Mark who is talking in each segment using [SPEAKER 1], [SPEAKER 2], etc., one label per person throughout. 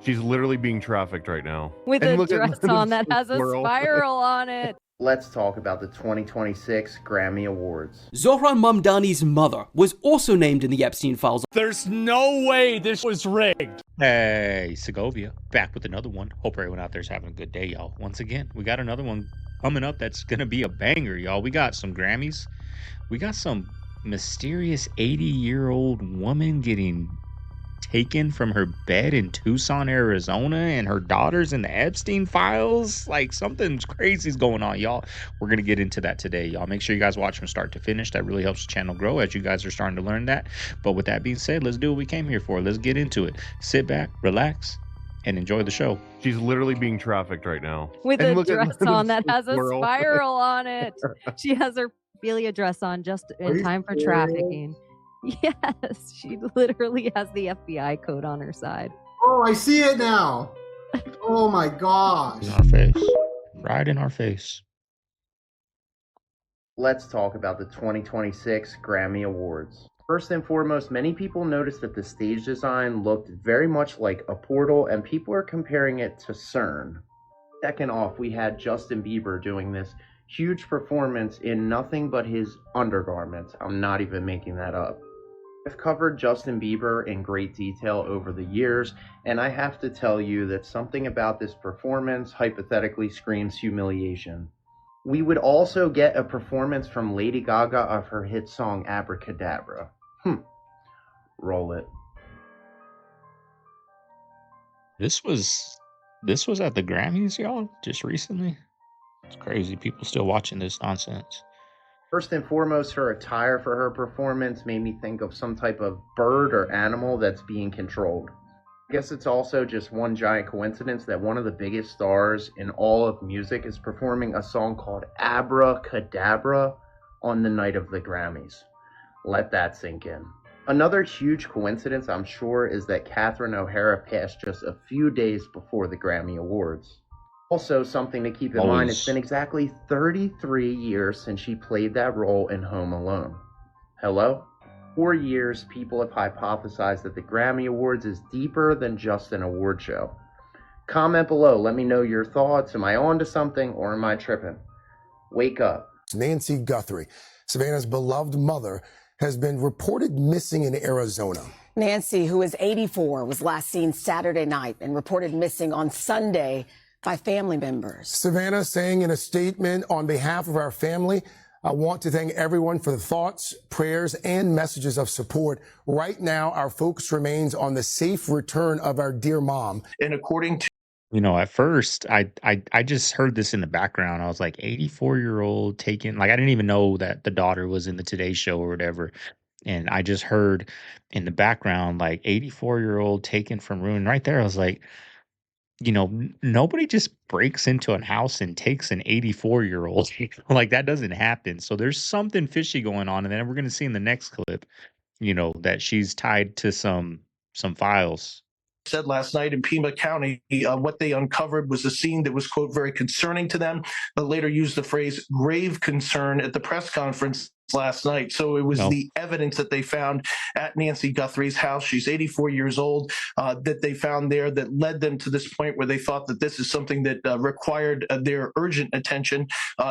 [SPEAKER 1] She's literally being trafficked right now.
[SPEAKER 2] With
[SPEAKER 1] And
[SPEAKER 2] a
[SPEAKER 1] look at
[SPEAKER 2] dress
[SPEAKER 1] the
[SPEAKER 2] on that has a
[SPEAKER 1] swirl.
[SPEAKER 2] spiral on it.
[SPEAKER 3] Let's talk about the 2026 Grammy Awards.
[SPEAKER 4] Zohran Mamdani's mother was also named in the Epstein files.
[SPEAKER 5] There's no way this was rigged.
[SPEAKER 6] Hey, Segovia, back with another one. Hope everyone out there's having a good day, y'all. Once again, we got another one coming up that's gonna be a banger, y'all. We got some Grammys. We got some mysterious 80-year-old woman getting taken from her bed in Tucson, Arizona, and her daughter's in the Epstein files. Like, something's crazy's going on, y'all. We're gonna get into that today, y'all. Make sure you guys watch from start to finish. That really helps the channel grow as you guys are starting to learn that. But with that being said, let's do what we came here for. Let's get into it. Sit back, relax, and enjoy the show.
[SPEAKER 1] She's literally being trafficked right now.
[SPEAKER 2] With
[SPEAKER 1] And
[SPEAKER 2] a
[SPEAKER 1] look at
[SPEAKER 2] dress
[SPEAKER 1] the
[SPEAKER 2] on that has a
[SPEAKER 1] swirl.
[SPEAKER 2] spiral on it. She has her Ophelia dress on just in time for trafficking. Yes, she literally has the FBI code on her side.
[SPEAKER 7] Oh, I see it now. Oh my gosh.
[SPEAKER 6] In our face. Right in our face.
[SPEAKER 3] Let's talk about the 2026 Grammy Awards. First and foremost, many people noticed that the stage design looked very much like a portal, and people are comparing it to CERN. Second off, we had Justin Bieber doing this huge performance in nothing but his undergarments. I'm not even making that up. I've covered Justin Bieber in great detail over the years, and I have to tell you that something about this performance hypothetically screams humiliation. We would also get a performance from Lady Gaga of her hit song Abracadabra. Roll it.
[SPEAKER 6] This was at the Grammys, y'all, just recently. It's crazy. People still watching this nonsense.
[SPEAKER 3] First and foremost, her attire for her performance made me think of some type of bird or animal that's being controlled. I guess it's also just one giant coincidence that one of the biggest stars in all of music is performing a song called Abracadabra on the night of the Grammys. Let that sink in. Another huge coincidence, I'm sure, is that Catherine O'Hara passed just a few days before the Grammy Awards. Also, something to keep in mind, it's been exactly 33 years since she played that role in Home Alone. Hello? For years, people have hypothesized that the Grammy Awards is deeper than just an award show. Comment below, let me know your thoughts. Am I on to something or am I tripping? Wake up.
[SPEAKER 8] Nancy Guthrie, Savannah's beloved mother, has been reported missing in Arizona.
[SPEAKER 9] Nancy, who is 84, was last seen Saturday night and reported missing on Sunday by family members.
[SPEAKER 8] Savannah saying in a statement, on behalf of our family, I want to thank everyone for the thoughts, prayers, and messages of support. Right now, our focus remains on the safe return of our dear mom.
[SPEAKER 10] And according to
[SPEAKER 6] At first, I just heard this in the background. I was like, 84-year-old taken. Like, I didn't even know that the daughter was in the Today Show or whatever. And I just heard in the background, like, 84-year-old taken from ruin. Right there, I was like, nobody just breaks into a house and takes an 84-year-old. Like, that doesn't happen. So there's something fishy going on. And then we're going to see in the next clip, that she's tied to some files.
[SPEAKER 10] said last night in Pima County, what they uncovered was a scene that was, quote, very concerning to them, but later used the phrase grave concern at the press conference last night. So it was the evidence that they found at Nancy Guthrie's house. She's 84 years old, that they found there that led them to this point where they thought that this is something that required their urgent attention.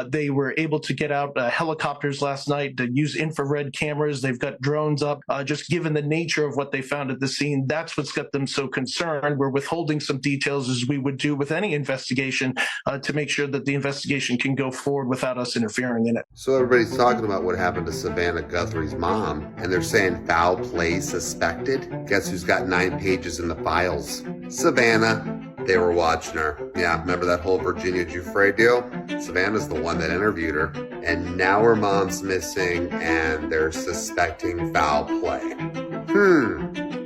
[SPEAKER 10] They were able to get out helicopters last night to use infrared cameras. They've got drones up. Just given the nature of what they found at the scene, that's what's got them so concerned. We're withholding some details, as we would do with any investigation, to make sure that the investigation can go forward without us interfering in it.
[SPEAKER 11] So everybody's talking about what happened to Savannah Guthrie's mom, and they're saying foul play suspected. Guess who's got 9 pages in the files? Savannah. They were watching her. Yeah, remember that whole Virginia Giuffre deal? Savannah's the one that interviewed her, and now her mom's missing, and they're suspecting foul play.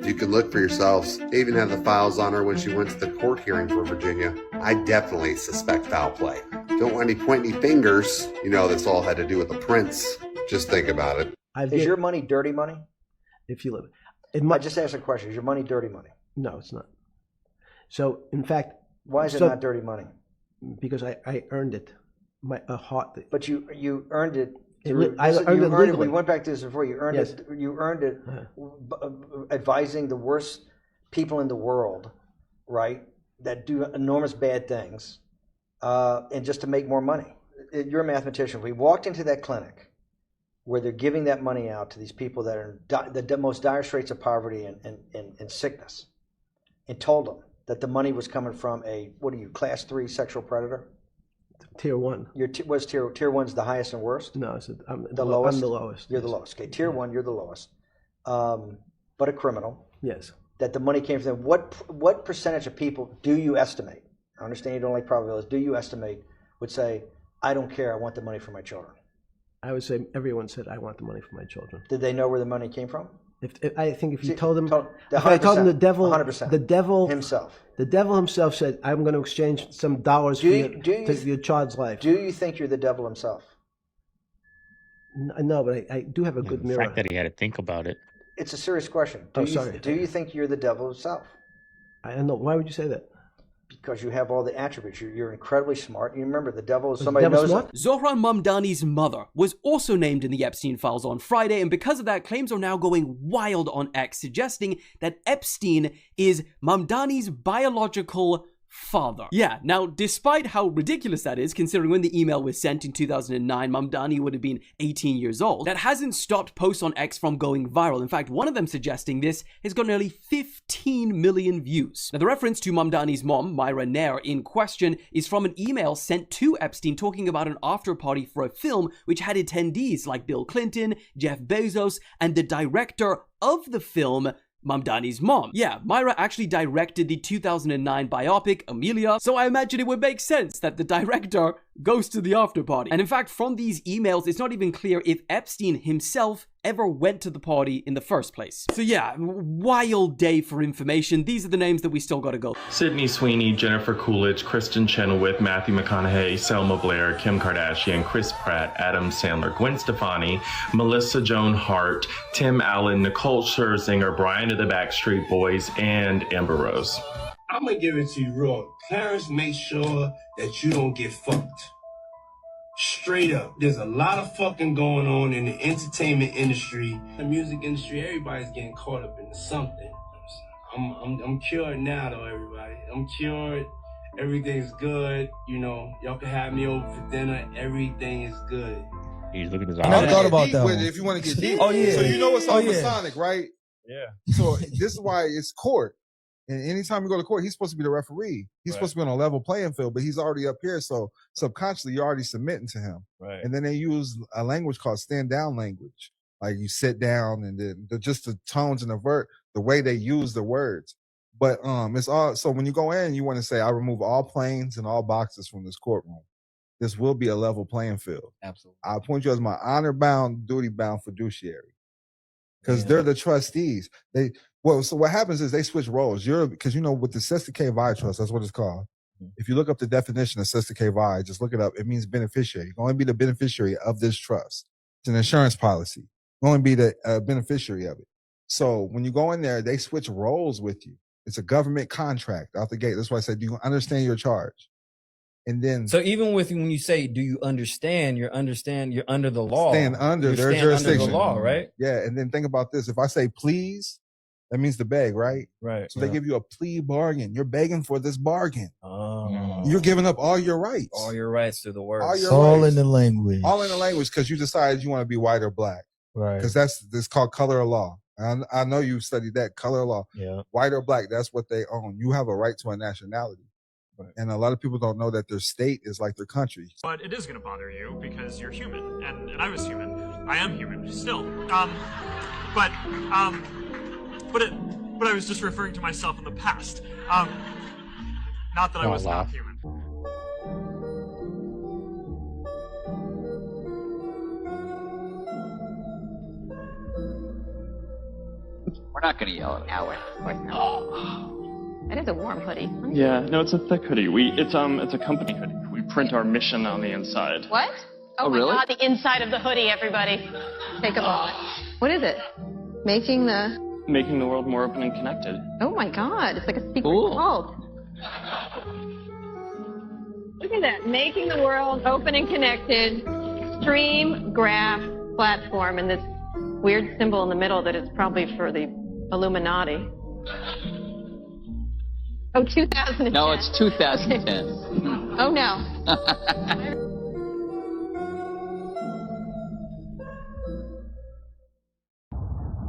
[SPEAKER 11] You can look for yourselves. They even have the files on her when she went to the court hearing for Virginia. I definitely suspect foul play. Don't want any pointy fingers. You know this all had to do with the prince. Just think about it.
[SPEAKER 12] Is your money dirty money?
[SPEAKER 13] If you live,
[SPEAKER 12] I just asked a question. Is your money dirty money?
[SPEAKER 13] No, it's not. So, in fact,
[SPEAKER 12] why is it not dirty money?
[SPEAKER 13] Because I earned it.
[SPEAKER 12] But you earned it.
[SPEAKER 13] I earned it legally.
[SPEAKER 12] We went back to this before. You earned it. You earned it advising the worst people in the world right, that do enormous bad things, and just to make more money. You're a mathematician. We walked into that clinic where they're giving that money out to these people that are in the most dire straits of poverty and sickness, and told them that the money was coming from class 3 sexual predator?
[SPEAKER 13] Tier 1.
[SPEAKER 12] Was tier 1's the highest and worst?
[SPEAKER 13] No, I'm
[SPEAKER 12] the lowest.
[SPEAKER 13] I'm the lowest.
[SPEAKER 12] You're the lowest. Okay, tier 1, you're the lowest. But a criminal.
[SPEAKER 13] Yes.
[SPEAKER 12] That the money came from them. What percentage of people do you estimate? I understand you don't like probabilities. Do you estimate would say, I don't care, I want the money for my children?
[SPEAKER 13] I would say everyone said, I want the money for my children.
[SPEAKER 12] Did they know where the money came from?
[SPEAKER 13] If you told them,
[SPEAKER 12] if
[SPEAKER 13] I told them the devil,
[SPEAKER 12] 100%.
[SPEAKER 13] the devil
[SPEAKER 12] himself.
[SPEAKER 13] The devil himself said, I'm going to exchange some dollars for your child's life.
[SPEAKER 12] Do you think you're the devil himself?
[SPEAKER 13] No, but I do have a good mirror.
[SPEAKER 6] The fact that he had to think about it.
[SPEAKER 12] It's a serious question. Do you think you're the devil himself?
[SPEAKER 13] I don't know. Why would you say that?
[SPEAKER 12] Because you have all the attributes. You're incredibly smart. You remember, the devil is somebody who knows it.
[SPEAKER 4] Zohran Mamdani's mother was also named in the Epstein files on Friday, and because of that, claims are now going wild on X, suggesting that Epstein is Mamdani's biological father. Yeah, now, despite how ridiculous that is, considering when the email was sent in 2009, Mamdani would have been 18 years old, that hasn't stopped posts on X from going viral. In fact, one of them suggesting this has got nearly 15 million views. Now, the reference to Mamdani's mom, Myra Nair, in question is from an email sent to Epstein talking about an after party for a film which had attendees like Bill Clinton, Jeff Bezos, and the director of the film, Mamdani's mom. Yeah, Myra actually directed the 2009 biopic, Amelia, so I imagine it would make sense that the director goes to the after party. And in fact, from these emails, it's not even clear if Epstein himself ever went to the party in the first place. So yeah, wild day for information. These are the names that we still gotta go.
[SPEAKER 14] Sydney Sweeney, Jennifer Coolidge, Kristen Chenoweth, Matthew McConaughey, Selma Blair, Kim Kardashian, Chris Pratt, Adam Sandler, Gwen Stefani, Melissa Joan Hart, Tim Allen, Nicole Scherzinger, Brian of the Backstreet Boys, and Amber Rose.
[SPEAKER 15] I'm gonna give it to you raw. Parents, make sure that you don't get fucked. Straight up. There's a lot of fucking going on in the entertainment industry, the music industry. Everybody's getting caught up into something. I'm cured now, though, everybody. I'm cured. Everything's good. You know, y'all can have me over for dinner. Everything is good.
[SPEAKER 6] He's looking at his
[SPEAKER 16] I thought about that.
[SPEAKER 17] If you want to get deep.
[SPEAKER 16] Oh, yeah.
[SPEAKER 17] So you know it's all
[SPEAKER 16] yeah.
[SPEAKER 17] Masonic, right?
[SPEAKER 16] Yeah.
[SPEAKER 17] So this is why it's court. And anytime you go to court, he's supposed to be the referee. He's supposed to be on a level playing field, but he's already up here. So subconsciously, you're already submitting to him.
[SPEAKER 16] Right.
[SPEAKER 17] And then they use a language called stand down language. Like you sit down and then just the tones and the way they use the words. But it's all, so when you go in, you want to say, I remove all planes and all boxes from this courtroom. This will be a level playing field.
[SPEAKER 16] Absolutely. I
[SPEAKER 17] appoint you as my honor-bound, duty-bound fiduciary. Because they're the trustees. So what happens is they switch roles. Because with the Cesta K Vi trust, that's what it's called. Mm-hmm. If you look up the definition of Cesta K Vi, just look it up. It means beneficiary. You can only be the beneficiary of this trust. It's an insurance policy. You can only be the beneficiary of it. So when you go in there, they switch roles with you. It's a government contract out the gate. That's why I said, do you understand your charge? And then,
[SPEAKER 16] so even when you say, do you understand? You're under the law.
[SPEAKER 17] Stand under their jurisdiction.
[SPEAKER 16] Under the law, right?
[SPEAKER 17] Yeah. And then think about this. If I say please, that means to beg, right?
[SPEAKER 16] Right.
[SPEAKER 17] So they give you a plea bargain. You're begging for this bargain.
[SPEAKER 16] Oh.
[SPEAKER 17] You're giving up all your rights.
[SPEAKER 16] All your rights through the words.
[SPEAKER 17] All
[SPEAKER 16] in the language.
[SPEAKER 17] All in the language because you decided you want to be white or black.
[SPEAKER 16] Right.
[SPEAKER 17] Because this called color of law. I know you studied that, color of law.
[SPEAKER 16] Yeah.
[SPEAKER 17] White or black, that's what they own. You have a right to a nationality. Right. And a lot of people don't know that their state is like their country.
[SPEAKER 18] But it is going to bother you because you're human, and I was human. I am human still. But I was just referring to myself in the past. Not that I was not human.
[SPEAKER 19] We're not going to yell at Howard. Of course not. That is a warm hoodie.
[SPEAKER 20] Yeah, no, it's a thick hoodie. It's a company hoodie. We print our mission on the inside.
[SPEAKER 19] What?
[SPEAKER 20] Oh, my really?
[SPEAKER 19] God, the inside of the hoodie, everybody. Take a moment. What is it? Making the world more open and connected. Oh my God, it's like a secret cult. Look at that, making the world open and connected, stream graph platform, and this weird symbol in the middle that is probably for the Illuminati. Oh, 2010.
[SPEAKER 21] No, it's 2010.
[SPEAKER 19] Oh, no.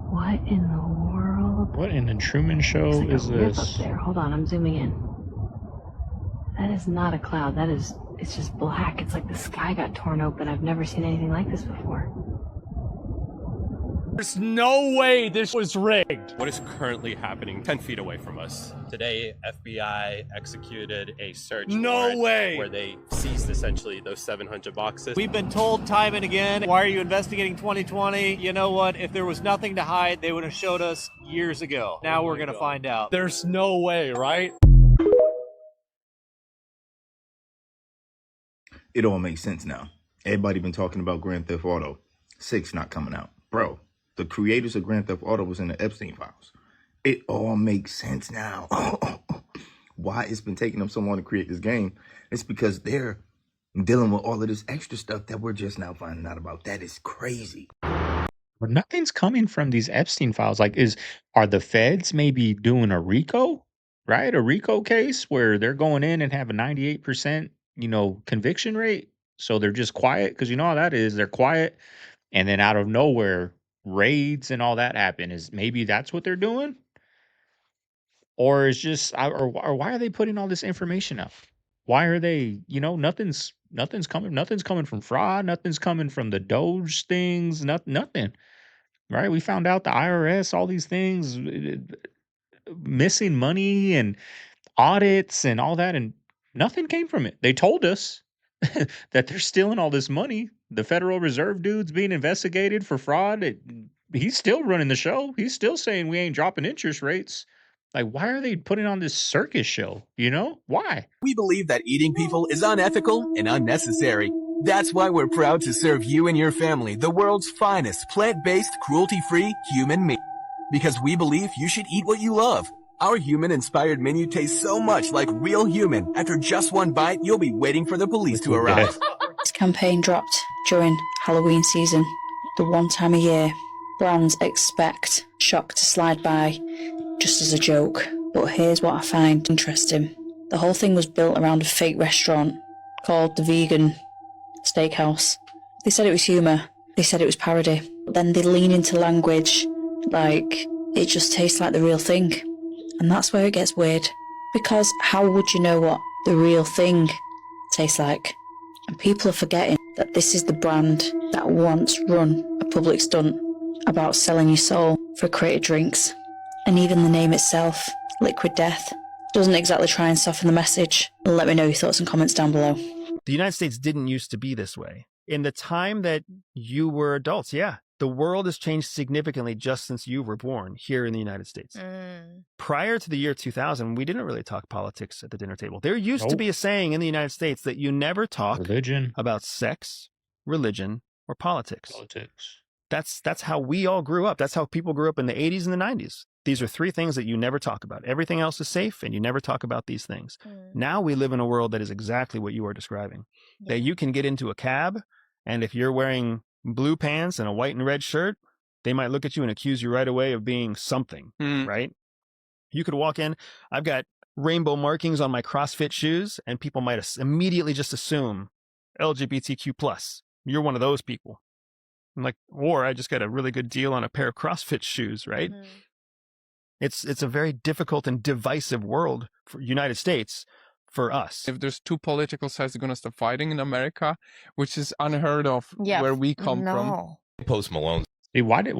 [SPEAKER 22] What in the world?
[SPEAKER 6] What in the Truman Show
[SPEAKER 22] Looks like
[SPEAKER 6] is
[SPEAKER 22] a rip
[SPEAKER 6] this?
[SPEAKER 22] up there. Hold on, I'm zooming in. That is not a cloud. It's just black. It's like the sky got torn open. I've never seen anything like this before.
[SPEAKER 5] There's no way this was rigged.
[SPEAKER 23] What is currently happening 10 feet away from us? Today, FBI executed a search warrant where they seized essentially those 700 boxes.
[SPEAKER 24] We've been told time and again, why are you investigating 2020? You know what? If there was nothing to hide, they would have showed us years ago. Now we're going to find out.
[SPEAKER 5] There's no way, right?
[SPEAKER 25] It all makes sense now. Everybody been talking about Grand Theft Auto 6 not coming out. Bro, the creators of Grand Theft Auto was in the Epstein files. It all makes sense now. Why it's been taking them so long to create this game? It's because they're dealing with all of this extra stuff that we're just now finding out about. That is crazy.
[SPEAKER 6] But nothing's coming from these Epstein files. Like, are the feds maybe doing a RICO, right? A RICO case where they're going in and have a 98%, conviction rate. So they're just quiet, because you know how that is. They're quiet, and then out of nowhere, raids and all that happen. Is maybe that's what they're doing, or is just, or why are they putting all this information out? Why are they? Nothing's coming from fraud. Nothing's coming from the Doge things. Nothing. Right? We found out the IRS, all these things, missing money and audits and all that, and nothing came from it. They told us that they're stealing all this money. The Federal Reserve dude's being investigated for fraud. He's still running the show. He's still saying we ain't dropping interest rates. Like, why are they putting on this circus show? Why?
[SPEAKER 26] We believe that eating people is unethical and unnecessary. That's why we're proud to serve you and your family the world's finest plant-based, cruelty-free human meat. Because we believe you should eat what you love. Our human-inspired menu tastes so much like real human. After just one bite, you'll be waiting for the police to arrive.
[SPEAKER 27] This campaign dropped during Halloween season, the one time a year brands expect shock to slide by just as a joke. But here's what I find interesting. The whole thing was built around a fake restaurant called the Vegan Steakhouse. They said it was humour. They said it was parody. But then they lean into language like it just tastes like the real thing. And that's where it gets weird. Because how would you know what the real thing tastes like? And people are forgetting that this is the brand that once run a public stunt about selling your soul for created drinks. And even the name itself, Liquid Death, doesn't exactly try and soften the message. Let me know your thoughts and comments down below.
[SPEAKER 28] The United States didn't used to be this way. In the time that you were adults, yeah, the world has changed significantly just since you were born here in the United States. Prior to the year 2000, we didn't really talk politics at the dinner table. There used to be a saying in the United States that you never talk about sex, religion, or politics. That's how we all grew up. That's how people grew up in the 80s and the 90s. These are three things that you never talk about. Everything else is safe, and you never talk about these things. Now we live in a world that is exactly what you are describing. That you can get into a cab, and if you're wearing blue pants and a white and red shirt, they might look at you and accuse you right away of being something, right? You could walk in, I've got rainbow markings on my CrossFit shoes, and people might immediately just assume LGBTQ+. You're one of those people. I'm like, or I just got a really good deal on a pair of CrossFit shoes, right? It's a very difficult and divisive world for United States for us.
[SPEAKER 29] If there's two political sides, they're going to start fighting in America, which is unheard of where we come from.
[SPEAKER 23] Post Malone.
[SPEAKER 6] See, why did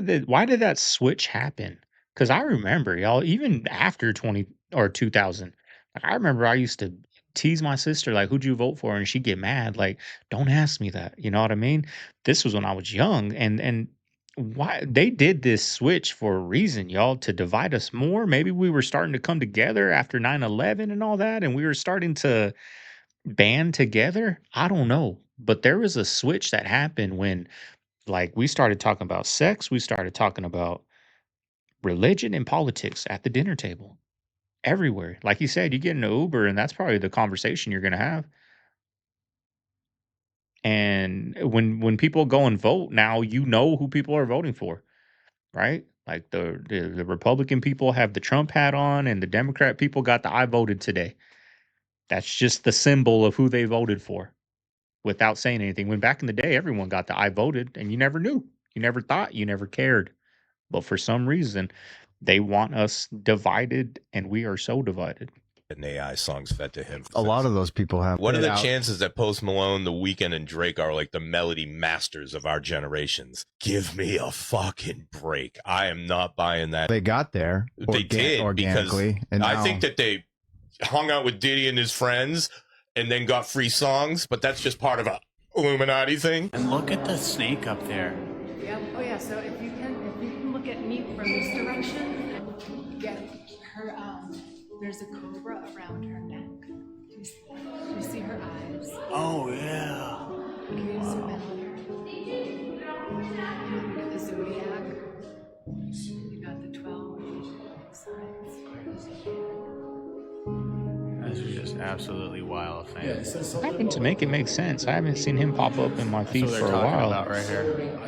[SPEAKER 6] that switch happen? Because I remember, y'all, even after 2000, like, I remember I used to tease my sister, like, who'd you vote for? And she'd get mad, like, don't ask me that. You know what I mean? This was when I was young, and why they did this switch for a reason, y'all, to divide us more. Maybe we were starting to come together after 9/11 and all that, and we were starting to band together. I don't know, but there was a switch that happened when, like, we started talking about sex, we started talking about religion and politics at the dinner table everywhere. Like you said, you get in an Uber, and that's probably the conversation you're going to have. And when people go and vote now, you know who people are voting for, right? Like the Republican people have the Trump hat on, and the Democrat people got the I voted today. That's just the symbol of who they voted for, without saying anything. When back in the day, everyone got the I voted, and you never knew, you never thought, you never cared. But for some reason, they want us divided, and we are so divided.
[SPEAKER 1] And AI songs fed to him.
[SPEAKER 28] A lot of those people have.
[SPEAKER 1] What are the chances that Post Malone, The Weeknd, and Drake are like the melody masters of our generations? Give me a fucking break. I am not buying that.
[SPEAKER 28] They got there.
[SPEAKER 1] They did
[SPEAKER 28] organically.
[SPEAKER 1] Because
[SPEAKER 28] and
[SPEAKER 1] I
[SPEAKER 28] now,
[SPEAKER 1] think that they hung out with Diddy and his friends and then got free songs, but that's just part of a Illuminati thing.
[SPEAKER 2] And look at the snake up there.
[SPEAKER 3] Yeah. Oh yeah. So if you can look at me from this direction, get her. There's a cobra around her neck. Do you see her eyes?
[SPEAKER 2] Oh yeah.
[SPEAKER 3] Can you zoom in on her? Look at the zodiac. You got the 12 signs.
[SPEAKER 2] This is just absolutely wild thing.
[SPEAKER 6] What happened to make it make sense? I haven't seen him pop up in my feed for a while.
[SPEAKER 2] About right here.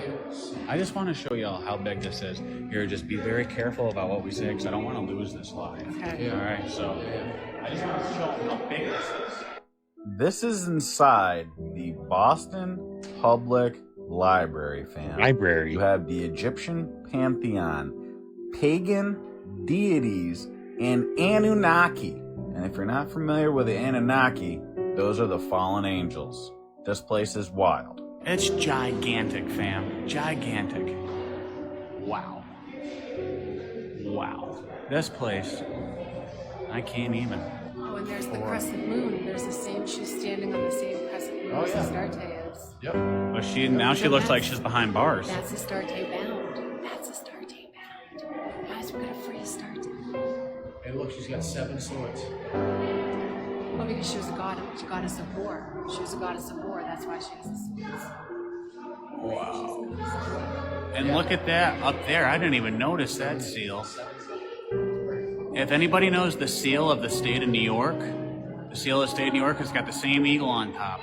[SPEAKER 2] I just want to show y'all how big this is. Here, just be very careful about what we say, because I don't want to lose this live.
[SPEAKER 3] Okay.
[SPEAKER 2] All right, so I just want to show how big this is. This is inside the Boston Public Library, fam.
[SPEAKER 6] Library.
[SPEAKER 2] You have the Egyptian pantheon, pagan deities, and Anunnaki. And if you're not familiar with the Anunnaki, those are the fallen angels. This place is wild. It's gigantic, fam. Gigantic. Wow. Wow. This place, I can't even.
[SPEAKER 3] Oh, and there's the crescent moon. There's the same. She's standing on the same crescent moon as Astarte is.
[SPEAKER 2] Yep. But she looks like she's behind bars.
[SPEAKER 3] That's Astarte bound. That's Astarte bound. Guys, we're gonna free Astarte.
[SPEAKER 2] Hey, look, she's got 7 swords.
[SPEAKER 3] Well, because she was a goddess of war. She was a goddess of war. That's why she has the swords.
[SPEAKER 2] Wow. And look at that up there. I didn't even notice that seal. If anybody knows the seal of the state of New York, the seal of the state of New York has got the same eagle on top.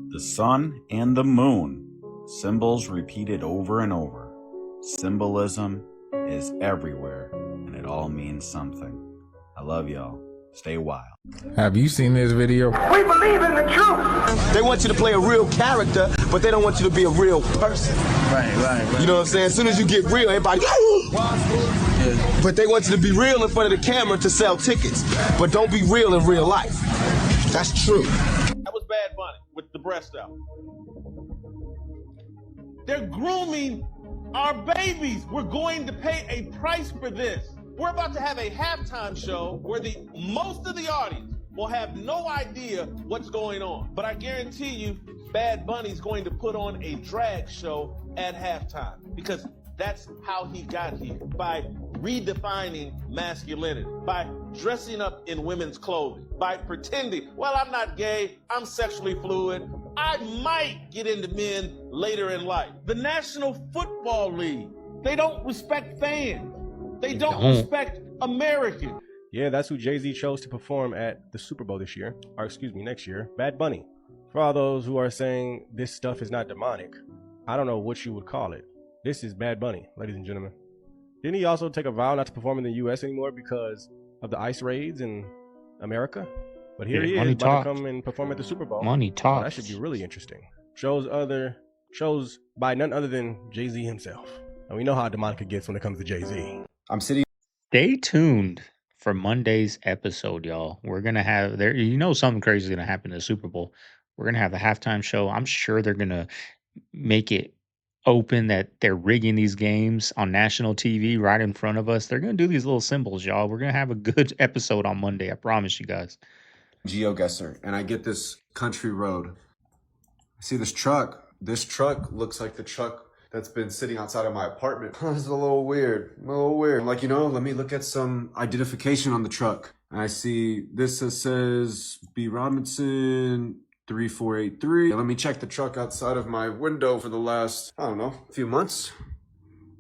[SPEAKER 2] The sun and the moon, symbols repeated over and over. Symbolism is everywhere, and it all means something. I love y'all. Stay wild.
[SPEAKER 7] Have you seen this video?
[SPEAKER 8] We believe in the truth. They want you to play a real character, but they don't want you to be a real person.
[SPEAKER 2] Right.
[SPEAKER 8] You know what I'm saying? As soon as you get real, everybody, but they want you to be real in front of the camera to sell tickets. But don't be real in real life. That's true.
[SPEAKER 9] That was Bad Bunny with the breast out. They're grooming our babies. We're going to pay a price for this. We're about to have a halftime show where most of the audience will have no idea what's going on. But I guarantee you, Bad Bunny's going to put on a drag show at halftime, because that's how he got here, by redefining masculinity, by dressing up in women's clothing, by pretending, well, I'm not gay, I'm sexually fluid, I might get into men later in life. The National Football League, they don't respect fans. They don't respect Americans.
[SPEAKER 10] Yeah, that's who Jay-Z chose to perform at the Super Bowl this year, or excuse me, next year, Bad Bunny. For all those who are saying this stuff is not demonic, I don't know what you would call it. This is Bad Bunny, ladies and gentlemen. Didn't he also take a vow not to perform in the U.S. anymore because of the ICE raids in America? But here he is, about to come and perform at the Super Bowl.
[SPEAKER 6] Money talks.
[SPEAKER 10] Oh, that should be really interesting. Shows by none other than Jay-Z himself. And we know how demonic it gets when it comes to Jay-Z.
[SPEAKER 8] I'm sitting.
[SPEAKER 6] Stay tuned for Monday's episode, y'all. We're gonna have there. You know, something crazy is gonna happen in the Super Bowl. We're gonna have a halftime show. I'm sure they're gonna make it open that they're rigging these games on national TV right in front of us. They're gonna do these little symbols, y'all. We're gonna have a good episode on Monday. I promise you guys.
[SPEAKER 11] GeoGuessr, and I get this country road. I see this truck. This truck looks like the truck that's been sitting outside of my apartment. This is a little weird. I'm like, let me look at some identification on the truck. And I see this that says B. Robinson 3483. Let me check the truck outside of my window for the last, few months.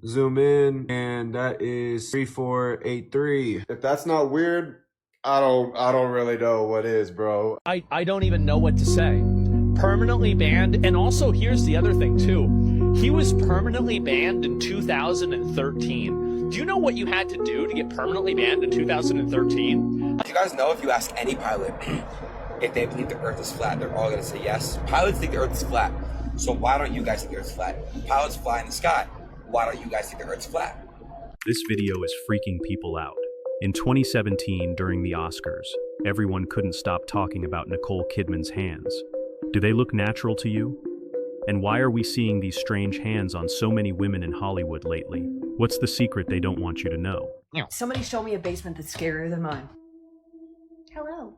[SPEAKER 11] Zoom in, and that is 3483. If that's not weird, I don't really know what is, bro.
[SPEAKER 21] I don't even know what to say.
[SPEAKER 5] permanently banned. And also, here's the other thing, too. He was permanently banned in 2013. Do you know what you had to do to get permanently banned in 2013?
[SPEAKER 4] You guys know if you ask any pilot if they believe the Earth is flat, they're all going to say yes. Pilots think the Earth is flat. So why don't you guys think the Earth's flat? Pilots fly in the sky. Why don't you guys think the Earth's flat?
[SPEAKER 12] This video is freaking people out. In 2017, during the Oscars, everyone couldn't stop talking about Nicole Kidman's hands. Do they look natural to you? And why are we seeing these strange hands on so many women in Hollywood lately? What's the secret they don't want you to know?
[SPEAKER 13] Somebody show me a basement that's scarier than mine.
[SPEAKER 14] Hello.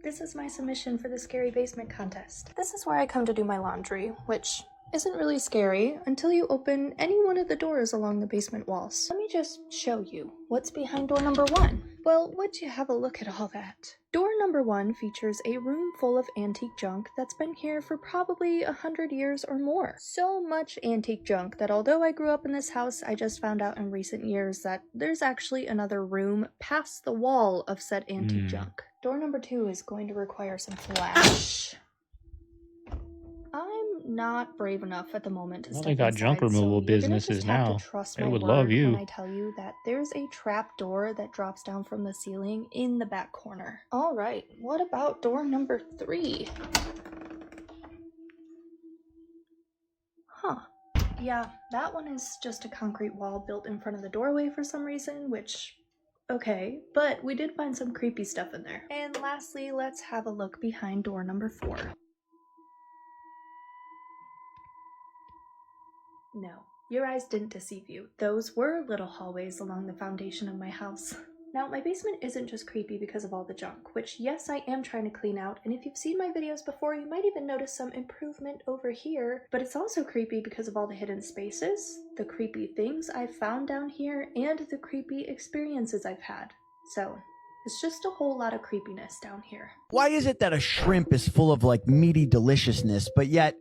[SPEAKER 14] This is my submission for the Scary Basement Contest. This is where I come to do my laundry, which isn't really scary until you open any one of the doors along the basement walls. Let me just show you what's behind door number 1. Well, would you have a look at all that? Door number 1 features a room full of antique junk that's been here for probably 100 years or more. So much antique junk that although I grew up in this house, I just found out in recent years that there's actually another room past the wall of said antique junk. Door number 2 is going to require some flash. I'm not brave enough at the moment to
[SPEAKER 6] Well,
[SPEAKER 14] step
[SPEAKER 6] they got
[SPEAKER 14] inside,
[SPEAKER 6] junk
[SPEAKER 14] so
[SPEAKER 6] removal
[SPEAKER 14] you're gonna
[SPEAKER 6] businesses
[SPEAKER 14] just have
[SPEAKER 6] now.
[SPEAKER 14] to trust
[SPEAKER 6] They
[SPEAKER 14] my
[SPEAKER 6] would
[SPEAKER 14] word
[SPEAKER 6] love you.
[SPEAKER 14] when I tell you that there's a trap door that drops down from the ceiling in the back corner. All right, what about door number 3? Huh. Yeah, that one is just a concrete wall built in front of the doorway for some reason, which... okay, but we did find some creepy stuff in there. And lastly, let's have a look behind door number 4. No, your eyes didn't deceive you. Those were little hallways along the foundation of my house. Now, my basement isn't just creepy because of all the junk, which yes, I am trying to clean out, and if you've seen my videos before, you might even notice some improvement over here, but it's also creepy because of all the hidden spaces, the creepy things I've found down here, and the creepy experiences I've had. So, it's just a whole lot of creepiness down here.
[SPEAKER 15] Why is it that a shrimp is full of like meaty deliciousness, but yet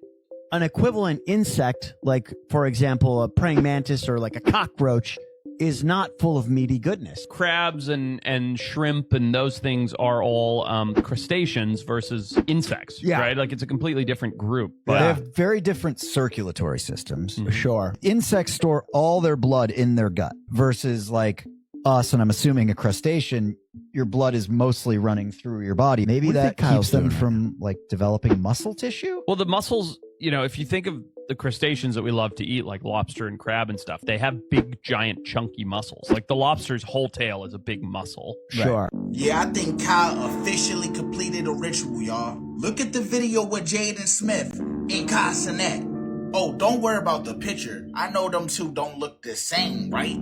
[SPEAKER 15] an equivalent insect, like for example, a praying mantis or like a cockroach, is not full of meaty goodness?
[SPEAKER 16] Crabs and shrimp and those things are all crustaceans versus insects, right? Like it's a completely different group. But
[SPEAKER 17] They have very different circulatory systems, for sure. Insects store all their blood in their gut versus like us, and I'm assuming a crustacean, your blood is mostly running through your body. Maybe that keeps them from like developing muscle tissue?
[SPEAKER 16] Well, the muscles, you know, if you think of the crustaceans that we love to eat, like lobster and crab and stuff, they have big, giant, chunky muscles. Like the lobster's whole tail is a big muscle.
[SPEAKER 17] Sure.
[SPEAKER 18] Yeah, I think Kyle officially completed a ritual, y'all. Look at the video with Jaden Smith and Kyle Sinet. Oh, don't worry about the picture. I know them two don't look the same, right?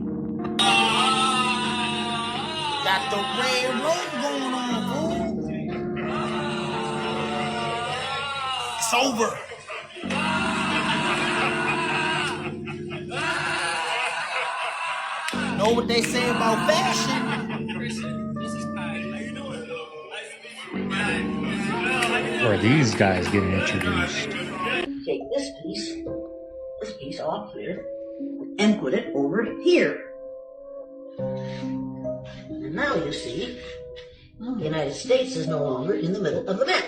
[SPEAKER 18] Got the red robe going on, fool. It's over. Know what they say about fashion?
[SPEAKER 6] Or are these guys getting introduced?
[SPEAKER 21] Take this piece off here, and put it over here. And now you see, the United States is no longer in the middle of the map.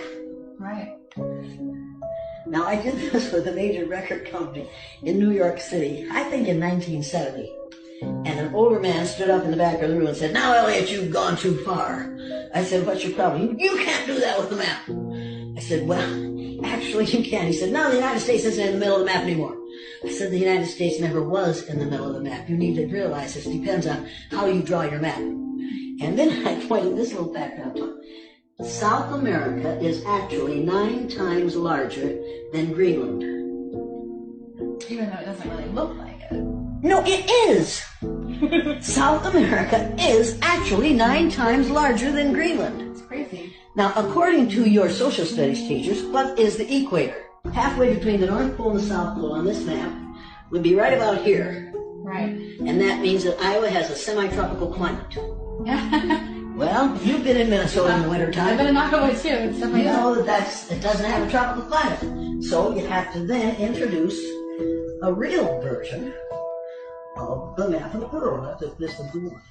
[SPEAKER 3] Right.
[SPEAKER 21] Now, I did this with a major record company in New York City, I think in 1970. And an older man stood up in the back of the room and said, "Now, Elliot, you've gone too far." I said, "What's your problem?" "You can't do that with the map." I said, "Well, actually you can." He said, "No, the United States isn't in the middle of the map anymore." I said, "The United States never was in the middle of the map. You need to realize this depends on how you draw your map." And then I pointed this little fact out to him. South America is actually 9 times larger than Greenland.
[SPEAKER 3] Even though it doesn't really look like it.
[SPEAKER 21] No, it is! South America is actually 9 times larger than Greenland.
[SPEAKER 3] It's crazy.
[SPEAKER 21] Now, according to your social studies teachers, what is the equator? Halfway between the North Pole and the South Pole on this map would be right about here.
[SPEAKER 3] Right.
[SPEAKER 21] And that means that Iowa has a semi-tropical climate. Well, you've been in Minnesota in the wintertime.
[SPEAKER 3] I've been in Iowa too. It's
[SPEAKER 21] You know that it doesn't have a tropical climate. So you have to then introduce a real version of the map of the world. That's if this is the one.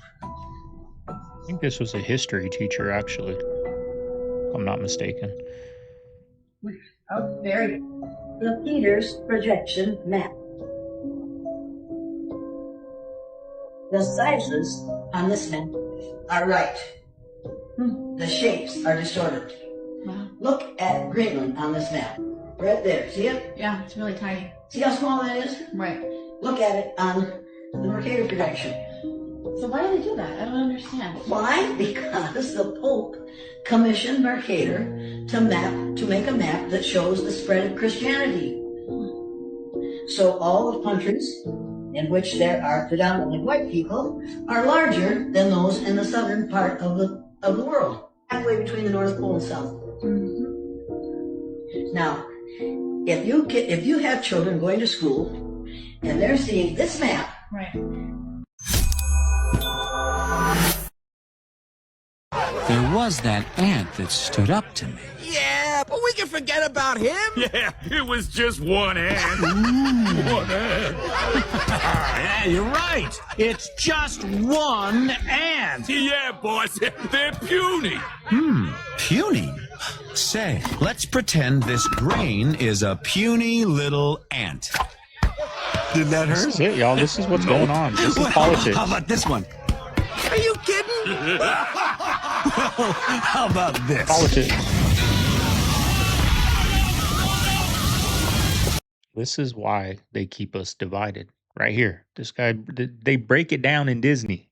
[SPEAKER 6] I think this was a history teacher, actually. If I'm not mistaken.
[SPEAKER 21] Oh, very good. The Peters projection map. The sizes on this map are right. The shapes are distorted.
[SPEAKER 3] Wow.
[SPEAKER 21] Look at Greenland on this map. Right there. See it?
[SPEAKER 3] Yeah, it's really tiny.
[SPEAKER 21] See how small that is?
[SPEAKER 3] Right.
[SPEAKER 21] Look at it on the Mercator projection.
[SPEAKER 3] So why do they do that? I don't understand.
[SPEAKER 21] Why? Because the Pope commissioned Mercator to make a map that shows the spread of Christianity. So all the countries in which there are predominantly white people are larger than those in the southern part of the world, halfway between the North Pole and South. Now, if you have children going to school and they're seeing this map,
[SPEAKER 3] right.
[SPEAKER 19] There was that ant that stood up to me.
[SPEAKER 18] Yeah, but we can forget about him.
[SPEAKER 19] Yeah, it was just one ant. One ant.
[SPEAKER 18] Yeah, you're right. It's just one ant.
[SPEAKER 19] Yeah, boss, they're puny.
[SPEAKER 20] Puny? Say, let's pretend this grain is a puny little ant. Did that hurt?
[SPEAKER 6] This is it, y'all. This is what's going on. This is politics.
[SPEAKER 20] How about this one?
[SPEAKER 18] Are you kidding?
[SPEAKER 20] How about this?
[SPEAKER 6] Politics. This is why they keep us divided. Right here. This guy, they break it down in Disney.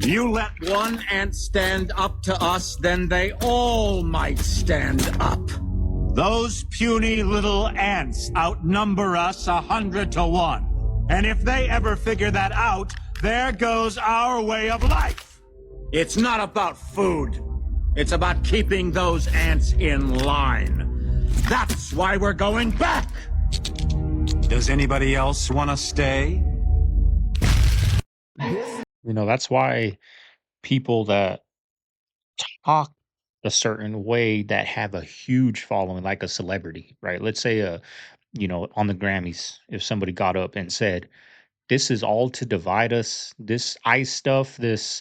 [SPEAKER 18] You let one ant stand up to us, then they all might stand up. Those puny little ants outnumber us 100 to 1. And if they ever figure that out, there goes our way of life. It's not about food. It's about keeping those ants in line. That's why we're going back. Does anybody else want to stay?
[SPEAKER 6] You know, that's why people that talk a certain way that have a huge following, like a celebrity, right? Let's say, on the Grammys, if somebody got up and said, this is all to divide us, this ICE stuff, this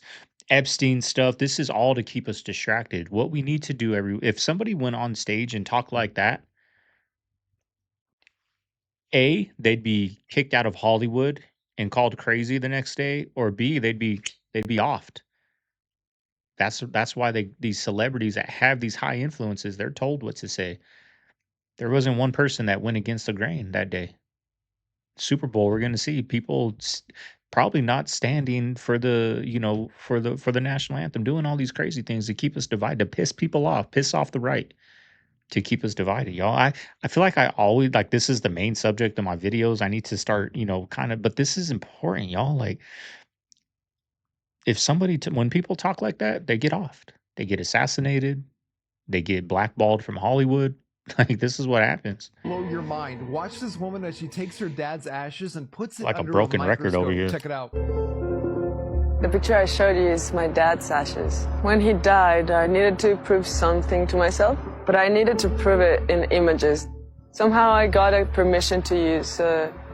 [SPEAKER 6] Epstein stuff, this is all to keep us distracted. What we need to do if somebody went on stage and talked like that, A, they'd be kicked out of Hollywood and called crazy the next day, or B, they'd be offed. That's why these celebrities that have these high influences, they're told what to say. There wasn't one person that went against the grain that day. Super Bowl, we're going to see people probably not standing for for the national anthem, doing all these crazy things to keep us divided, to piss people off, piss off the right, to keep us divided, y'all. I feel like I always, like, this is the main subject of my videos. I need to start, but this is important, y'all. Like, if when people talk like that, they get offed, they get assassinated, they get blackballed from Hollywood. Like, this is what happens.
[SPEAKER 22] Blow your mind. Watch this woman as she takes her dad's ashes and puts it
[SPEAKER 6] Like a
[SPEAKER 22] under
[SPEAKER 6] broken
[SPEAKER 22] a
[SPEAKER 6] record over
[SPEAKER 22] microscope.
[SPEAKER 6] here.
[SPEAKER 22] Check it out.
[SPEAKER 23] The picture I showed you is my dad's ashes. When he died, I needed to prove something to myself, but I needed to prove it in images. Somehow I got a permission to use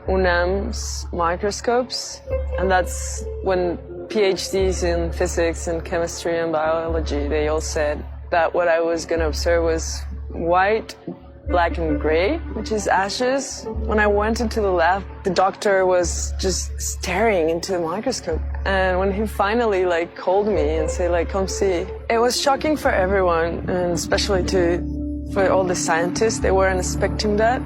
[SPEAKER 23] UNAM's microscopes, and that's when PhDs in physics and chemistry and biology, they all said that what I was going to observe was white, black, and gray, which is ashes. When I went into the lab, the doctor was just staring into the microscope. And when he finally called me and said come see, it was shocking for everyone, and especially for all the scientists. They weren't expecting that.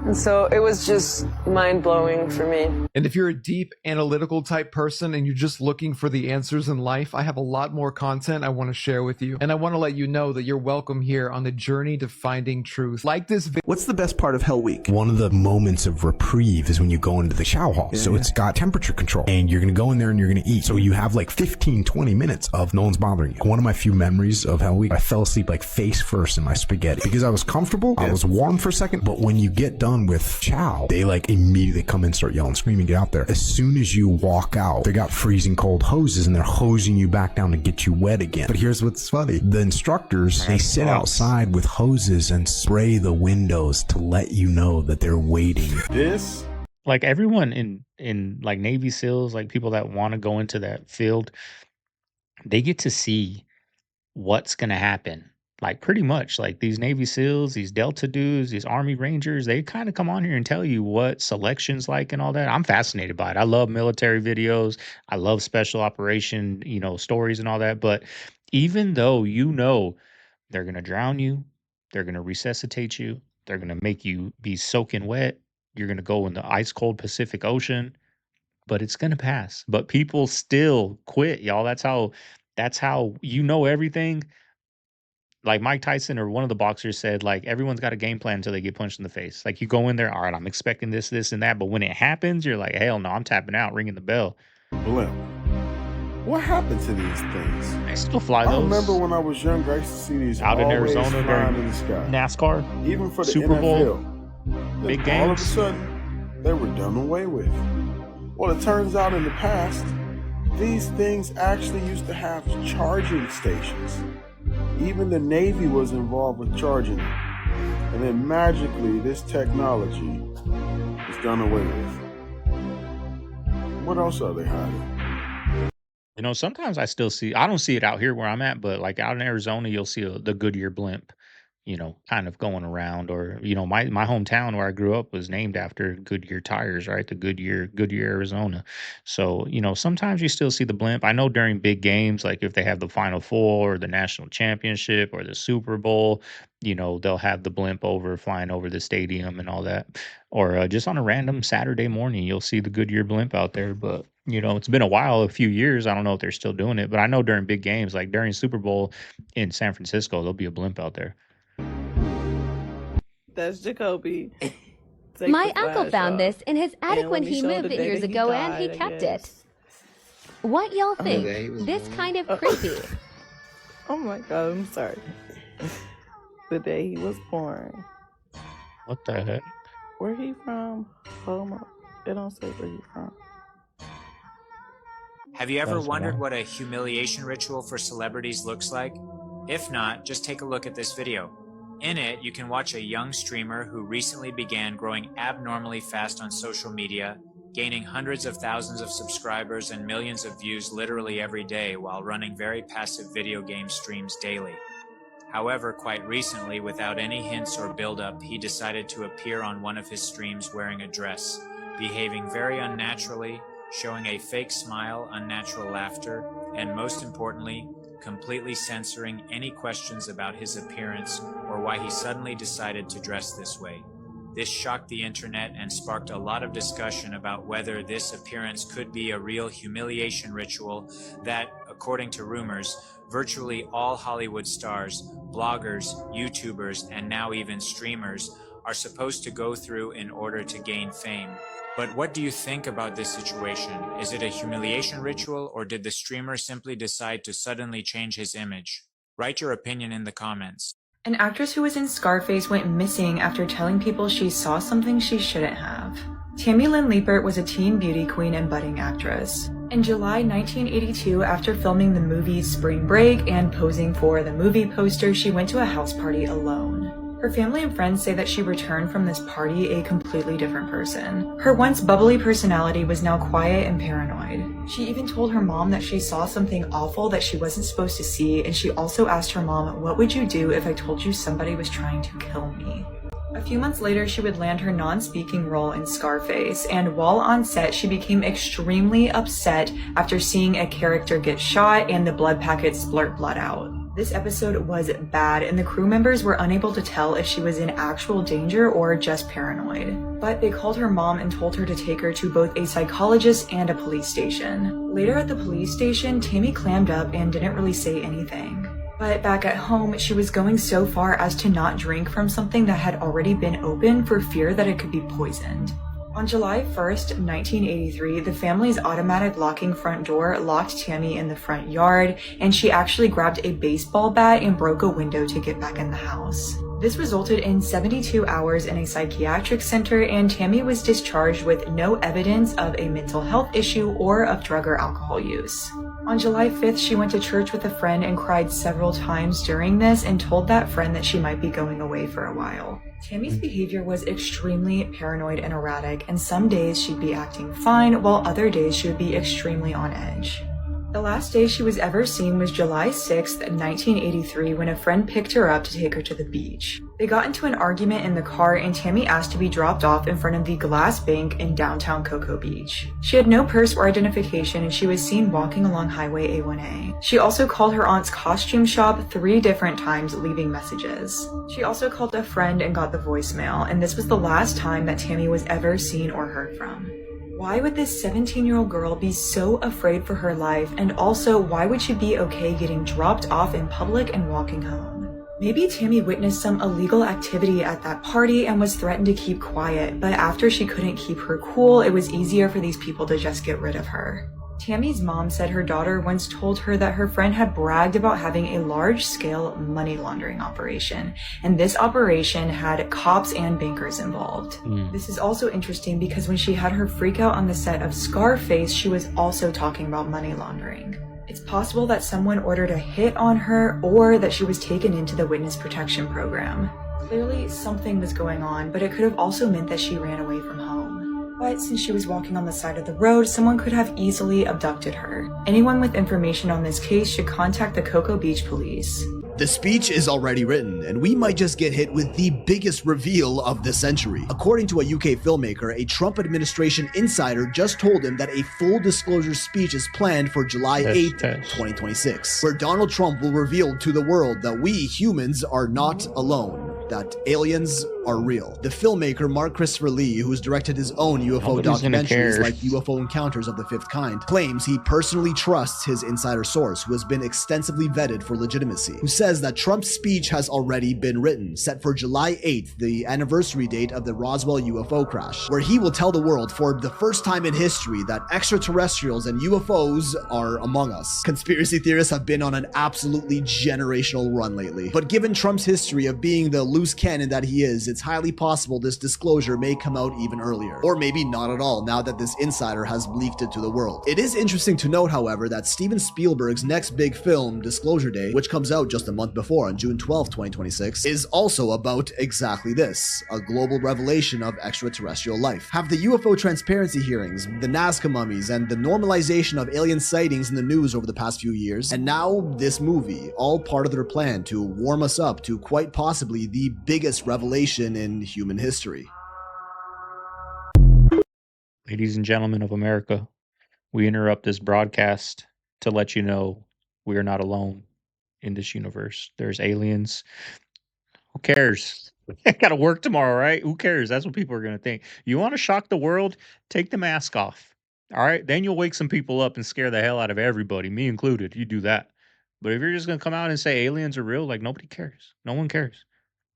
[SPEAKER 23] And so it was just mind-blowing for me.
[SPEAKER 22] And if you're a deep analytical type person and you're just looking for the answers in life, I have a lot more content I want to share with you. And I want to let you know that you're welcome here on the journey to finding truth. Like this video.
[SPEAKER 24] What's the best part of Hell Week? One of the moments of reprieve is when you go into the chow hall. So it's got temperature control. And you're going to go in there and you're going to eat. So you have 15, 20 minutes of no one's bothering you. One of my few memories of Hell Week, I fell asleep face first in my spaghetti. Because I was comfortable, I was warm for a second, but when you get done with chow, they immediately come in and start yelling, screaming, get out there. As soon as you walk out, they got freezing cold hoses and they're hosing you back down to get you wet again. But here's what's funny. The instructors, they sit outside with hoses and spray the windows to let you know that they're waiting.
[SPEAKER 22] This
[SPEAKER 6] like everyone in like Navy SEALs, like people that want to go into that field, they get to see what's gonna happen. Like pretty much like these Navy SEALs, these Delta dudes, these Army Rangers, they kind of come on here and tell you what selection's like and all that. I'm fascinated by it. I love military videos. I love special operation, stories and all that. But even though they're gonna drown you, they're gonna resuscitate you, they're gonna make you be soaking wet, you're gonna go in the ice cold Pacific Ocean, but it's gonna pass. But people still quit, y'all. That's how everything. Like Mike Tyson or one of the boxers said, like everyone's got a game plan until they get punched in the face. Like you go in there, all right, I'm expecting this, this, and that. But when it happens, you're like, hell no, I'm tapping out, ringing the bell.
[SPEAKER 1] Blimp. What happened to these things?
[SPEAKER 6] They still fly
[SPEAKER 1] I
[SPEAKER 6] those.
[SPEAKER 1] remember when I was young, I used to see these
[SPEAKER 6] Out in
[SPEAKER 1] always
[SPEAKER 6] Arizona
[SPEAKER 1] flying
[SPEAKER 6] during
[SPEAKER 1] in the sky.
[SPEAKER 6] NASCAR,
[SPEAKER 1] Even for the
[SPEAKER 6] Super Bowl,
[SPEAKER 1] NFL.
[SPEAKER 6] big
[SPEAKER 1] Then all of a
[SPEAKER 6] games.
[SPEAKER 1] sudden, they were done away with. Well, it turns out in the past, these things actually used to have charging stations. Even the Navy was involved with charging them. And then magically, this technology is done away with. What else are they hiding?
[SPEAKER 6] Sometimes I don't see it out here where I'm at, but like out in Arizona, you'll see the Goodyear blimp, kind of going around. Or, my hometown where I grew up was named after Goodyear tires, right? The Goodyear, Arizona. So, sometimes you still see the blimp. I know during big games, like if they have the Final Four or the national championship or the Super Bowl, they'll have the blimp flying over the stadium and all that. Or just on a random Saturday morning, you'll see the Goodyear blimp out there. But, it's been a few years. I don't know if they're still doing it, but I know during big games, like during Super Bowl in San Francisco, there'll be a blimp out there.
[SPEAKER 2] That's Jacoby. Take
[SPEAKER 7] My
[SPEAKER 2] the
[SPEAKER 7] uncle
[SPEAKER 2] flash
[SPEAKER 7] found
[SPEAKER 2] off.
[SPEAKER 7] this in his attic
[SPEAKER 2] And
[SPEAKER 7] when
[SPEAKER 2] let me
[SPEAKER 7] he
[SPEAKER 2] show
[SPEAKER 7] moved
[SPEAKER 2] the
[SPEAKER 7] it
[SPEAKER 2] day
[SPEAKER 7] years
[SPEAKER 2] that he
[SPEAKER 7] ago, and he
[SPEAKER 2] died, I
[SPEAKER 7] kept it.
[SPEAKER 2] guess.
[SPEAKER 7] What y'all
[SPEAKER 2] Oh,
[SPEAKER 7] think?
[SPEAKER 2] yeah, he was
[SPEAKER 7] This
[SPEAKER 2] born.
[SPEAKER 7] kind of creepy.
[SPEAKER 2] Oh my god, I'm sorry. The day he was born.
[SPEAKER 6] What the heck?
[SPEAKER 2] Where he from? Homo. It don't say where he from.
[SPEAKER 9] Have you ever
[SPEAKER 2] That's
[SPEAKER 9] wondered
[SPEAKER 2] wild.
[SPEAKER 9] what a humiliation ritual for celebrities looks like? If not, just take a look at this video. In it, you can watch a young streamer who recently began growing abnormally fast on social media, gaining hundreds of thousands of subscribers and millions of views literally every day while running very passive video game streams daily. However, quite recently, without any hints or build-up, he decided to appear on one of his streams wearing a dress, behaving very unnaturally, showing a fake smile, unnatural laughter, and most importantly, completely censoring any questions about his appearance or why he suddenly decided to dress this way. This shocked the internet and sparked a lot of discussion about whether this appearance could be a real humiliation ritual that, according to rumors, virtually all Hollywood stars, bloggers, YouTubers, and now even streamers are supposed to go through in order to gain fame. But what do you think about this situation? Is it a humiliation ritual, or did the streamer simply decide to suddenly change his image? Write your opinion in the comments.
[SPEAKER 25] An actress who was in Scarface went missing after telling people she saw something she shouldn't have. Tammy Lynn Liepert was a teen beauty queen and budding actress. In July 1982, after filming the movie Spring Break and posing for the movie poster, she went to a house party alone. Her family and friends say that she returned from this party a completely different person. Her once bubbly personality was now quiet and paranoid. She even told her mom that she saw something awful that she wasn't supposed to see, and she also asked her mom, "What would you do if I told you somebody was trying to kill me?" A few months later, she would land her non-speaking role in Scarface, and while on set, she became extremely upset after seeing a character get shot and the blood packets splurt blood out. This episode was bad, and the crew members were unable to tell if she was in actual danger or just paranoid. But they called her mom and told her to take her to both a psychologist and a police station. Later at the police station, Tammy clammed up and didn't really say anything. But back at home, she was going so far as to not drink from something that had already been opened for fear that it could be poisoned. On July 1st, 1983, the family's automatic locking front door locked Tammy in the front yard, and she actually grabbed a baseball bat and broke a window to get back in the house. This resulted in 72 hours in a psychiatric center, and Tammy was discharged with no evidence of a mental health issue or of drug or alcohol use. On July 5th, she went to church with a friend and cried several times during this and told that friend that she might be going away for a while. Tammy's behavior was extremely paranoid and erratic, and some days she'd be acting fine, while other days she would be extremely on edge. The last day she was ever seen was July 6th, 1983, when a friend picked her up to take her to the beach. They got into an argument in the car, and Tammy asked to be dropped off in front of the Glass Bank in downtown Cocoa Beach. She had no purse or identification, and she was seen walking along Highway A1A. She also called her aunt's costume shop 3 different times, leaving messages. She also called a friend and got the voicemail, and this was the last time that Tammy was ever seen or heard from. Why would this 17-year-old girl be so afraid for her life, and also why would she be okay getting dropped off in public and walking home? Maybe Tammy witnessed some illegal activity at that party and was threatened to keep quiet, but after she couldn't keep her cool, it was easier for these people to just get rid of her. Tammy's mom said her daughter once told her that her friend had bragged about having a large-scale money laundering operation, and this operation had cops and bankers involved. This is also interesting because when she had her freakout on the set of Scarface, she was also talking about money laundering. It's possible that someone ordered a hit on her or that she was taken into the witness protection program. Clearly, something was going on, but it could have also meant that she ran away from home. But since she was walking on the side of the road, someone could have easily abducted her. Anyone with information on this case should contact the Cocoa Beach police.
[SPEAKER 4] The speech is already written, and we might just get hit with the biggest reveal of the century. According to a UK filmmaker, a Trump administration insider just told him that a full disclosure speech is planned for July 8th, 2026, where Donald Trump will reveal to the world that we humans are not alone, that aliens are real. The filmmaker Mark Christopher Lee, who has directed his own UFO documentaries like UFO Encounters of the Fifth Kind, claims he personally trusts his insider source, who has been extensively vetted for legitimacy, who says that Trump's speech has already been written, set for July 8th, the anniversary date of the Roswell UFO crash, where he will tell the world for the first time in history that extraterrestrials and UFOs are among us. Conspiracy theorists have been on an absolutely generational run lately, but given Trump's history of being the loose cannon that he is, it's highly possible this disclosure may come out even earlier, or maybe not at all now that this insider has leaked it to the world. It is interesting to note, however, that Steven Spielberg's next big film, Disclosure Day, which comes out just a month before on June 12, 2026, is also about exactly this, a global revelation of extraterrestrial life. Have the UFO transparency hearings, the Nazca mummies, and the normalization of alien sightings in the news over the past few years, and now this movie, all part of their plan to warm us up to quite possibly the biggest revelation in human history.
[SPEAKER 6] Ladies and gentlemen of America, we interrupt this broadcast to let you know we are not alone in this universe. There's aliens. Who cares? I gotta work tomorrow, right? Who cares? That's what people are gonna think. You want to shock the world? Take the mask off. All right, then you'll wake some people up and scare the hell out of everybody, me included. You do that. But if you're just gonna come out and say aliens are real, like nobody cares. No one cares.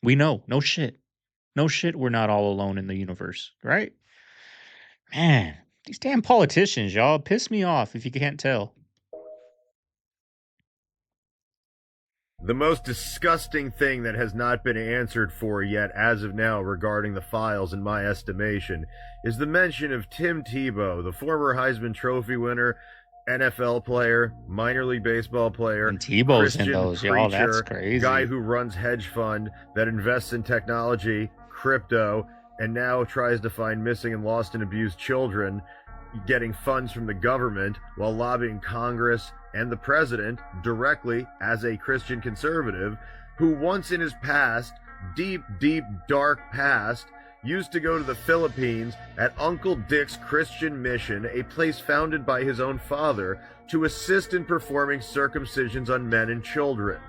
[SPEAKER 6] We know. No shit. No shit. We're not all alone in the universe, right? Man, these damn politicians, y'all, piss me off if you can't tell.
[SPEAKER 5] The most disgusting thing that has not been answered for yet as of now regarding the files, in my estimation, is the mention of Tim Tebow, the former Heisman Trophy winner, NFL player, minor league baseball player,
[SPEAKER 6] And Tebow's in
[SPEAKER 5] Christian
[SPEAKER 6] those, y'all. That's
[SPEAKER 5] preacher,
[SPEAKER 6] crazy.
[SPEAKER 5] guy who runs hedge fund that invests in technology, crypto, and now tries to find missing and lost and abused children, getting funds from the government while lobbying Congress and the president directly as a Christian conservative, who once in his past, deep, dark past, used to go to the Philippines at Uncle Dick's Christian Mission, a place founded by his own father, to assist in performing circumcisions on men and children.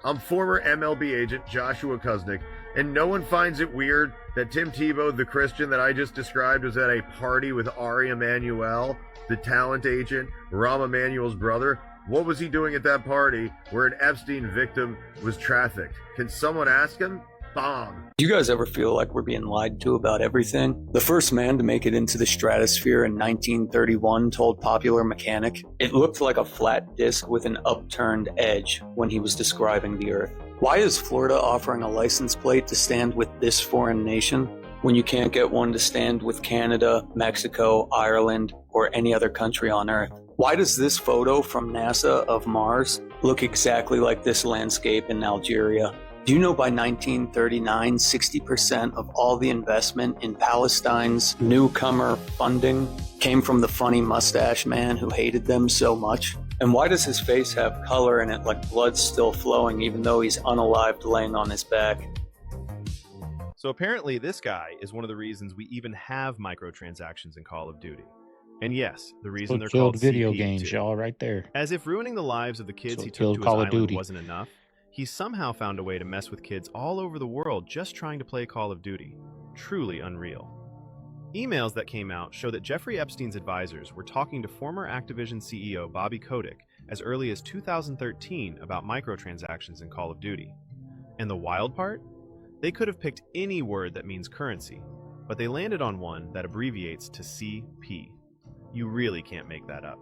[SPEAKER 5] I'm former MLB agent Joshua Kuznick, and no one finds it weird that Tim Tebow, the Christian that I just described, was at a party with Ari Emanuel, the talent agent, Rahm Emanuel's brother. What was he doing at that party where an Epstein victim was trafficked? Can someone ask him? Bomb.
[SPEAKER 8] Do you guys ever feel like we're being lied to about everything? The first man to make it into the stratosphere in 1931 told Popular Mechanic it looked like a flat disk with an upturned edge when he was describing the Earth. Why is Florida offering a license plate to stand with this foreign nation when you can't get one to stand with Canada, Mexico, Ireland, or any other country on Earth? Why does this photo from NASA of Mars look exactly like this landscape in Algeria? Do you know by 1939, 60% of all the investment in Palestine's newcomer funding came from the funny mustache man who hated them so much? And why does his face have color in it like blood's still flowing even though he's unalived laying on his back?
[SPEAKER 10] So apparently this guy is one of the reasons we even have microtransactions in Call of Duty. And yes, the reason they're called
[SPEAKER 6] video
[SPEAKER 10] CP
[SPEAKER 6] games,
[SPEAKER 10] too.
[SPEAKER 6] y'all, right there.
[SPEAKER 10] As if ruining the lives of the kids he
[SPEAKER 6] killed
[SPEAKER 10] took to his
[SPEAKER 6] Call of
[SPEAKER 10] island
[SPEAKER 6] Duty.
[SPEAKER 10] wasn't enough, he somehow found a way to mess with kids all over the world just trying to play Call of Duty. Truly unreal. Emails that came out show that Jeffrey Epstein's advisors were talking to former Activision CEO Bobby Kotick as early as 2013 about microtransactions in Call of Duty. And the wild part? They could have picked any word that means currency, but they landed on one that abbreviates to CP. You really can't make that up.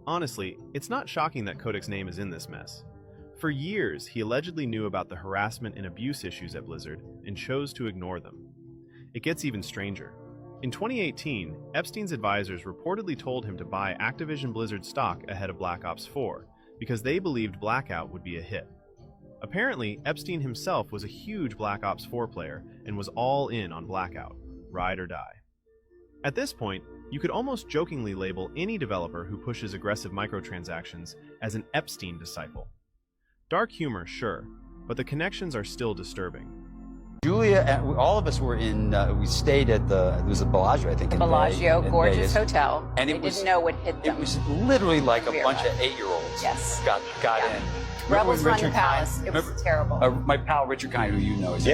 [SPEAKER 10] Honestly, it's not shocking that Kotick's name is in this mess. For years, he allegedly knew about the harassment and abuse issues at Blizzard and chose to ignore them. It gets even stranger. In 2018, Epstein's advisors reportedly told him to buy Activision Blizzard stock ahead of Black Ops 4 because they believed Blackout would be a hit. Apparently, Epstein himself was a huge Black Ops 4 player and was all in on Blackout, ride or die. At this point, you could almost jokingly label any developer who pushes aggressive microtransactions as an Epstein disciple. Dark humor, sure, but the connections are still disturbing.
[SPEAKER 11] Julia, and all of us were in, we stayed at it was a Bellagio, I think. In
[SPEAKER 12] Bellagio,
[SPEAKER 11] in
[SPEAKER 12] gorgeous
[SPEAKER 11] Vegas.
[SPEAKER 12] hotel.
[SPEAKER 11] And
[SPEAKER 12] They didn't know what hit them.
[SPEAKER 11] It was literally like a
[SPEAKER 12] Severe
[SPEAKER 11] bunch
[SPEAKER 12] vibe.
[SPEAKER 11] of 8-year-olds
[SPEAKER 12] Yes.
[SPEAKER 11] got in.
[SPEAKER 12] Rebels
[SPEAKER 11] when
[SPEAKER 12] run the
[SPEAKER 11] Richard
[SPEAKER 12] palace.
[SPEAKER 11] Kind-
[SPEAKER 12] It was
[SPEAKER 11] remember-
[SPEAKER 12] terrible.
[SPEAKER 11] My pal Richard Kind, who you know, is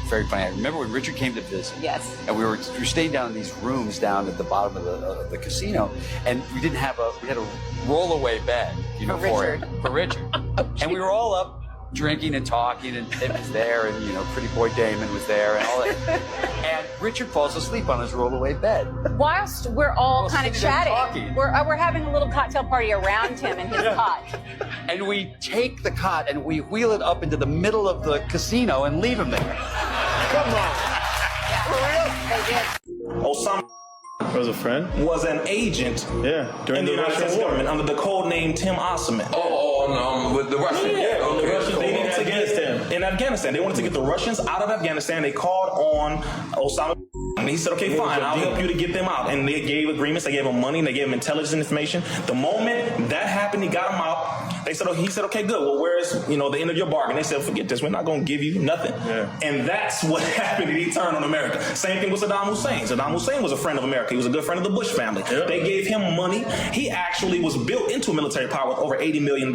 [SPEAKER 11] very funny. I remember when Richard came to visit.
[SPEAKER 12] Yes.
[SPEAKER 11] And we were staying down in these rooms down at the bottom of the casino, and we didn't have we had a rollaway bed, for Richard. And we were all up drinking and talking, and Tim was there, and Pretty Boy Damon was there, and all that. And Richard falls asleep on his rollaway bed.
[SPEAKER 12] Whilst we're all kind of
[SPEAKER 11] sitting there
[SPEAKER 12] chatting,
[SPEAKER 11] talking.
[SPEAKER 12] we're having a little cocktail party around him and his cot.
[SPEAKER 11] And we take the cot and we wheel it up into the middle of the casino and leave him there.
[SPEAKER 12] Come on. They did.
[SPEAKER 13] Osama
[SPEAKER 14] was a friend.
[SPEAKER 13] Was an agent
[SPEAKER 14] during
[SPEAKER 13] in the United States government under the code name Tim Osman.
[SPEAKER 14] With the Russians.
[SPEAKER 13] The Russians. They needed to get in Afghanistan. They wanted to get the Russians out of Afghanistan. They called on Osama. And he said, okay, fine, I'll help you to get them out. And they gave agreements, they gave him money, and they gave him intelligence information. The moment that happened, he got him out. He said, okay, good. Well, where's, the end of your bargain? They said, forget this. We're not going to give you nothing. And that's what happened. He turned on America. Same thing with Saddam Hussein. Saddam Hussein was a friend of America. He was a good friend of the Bush family. They gave him money. He actually was built into military power with over $80 million.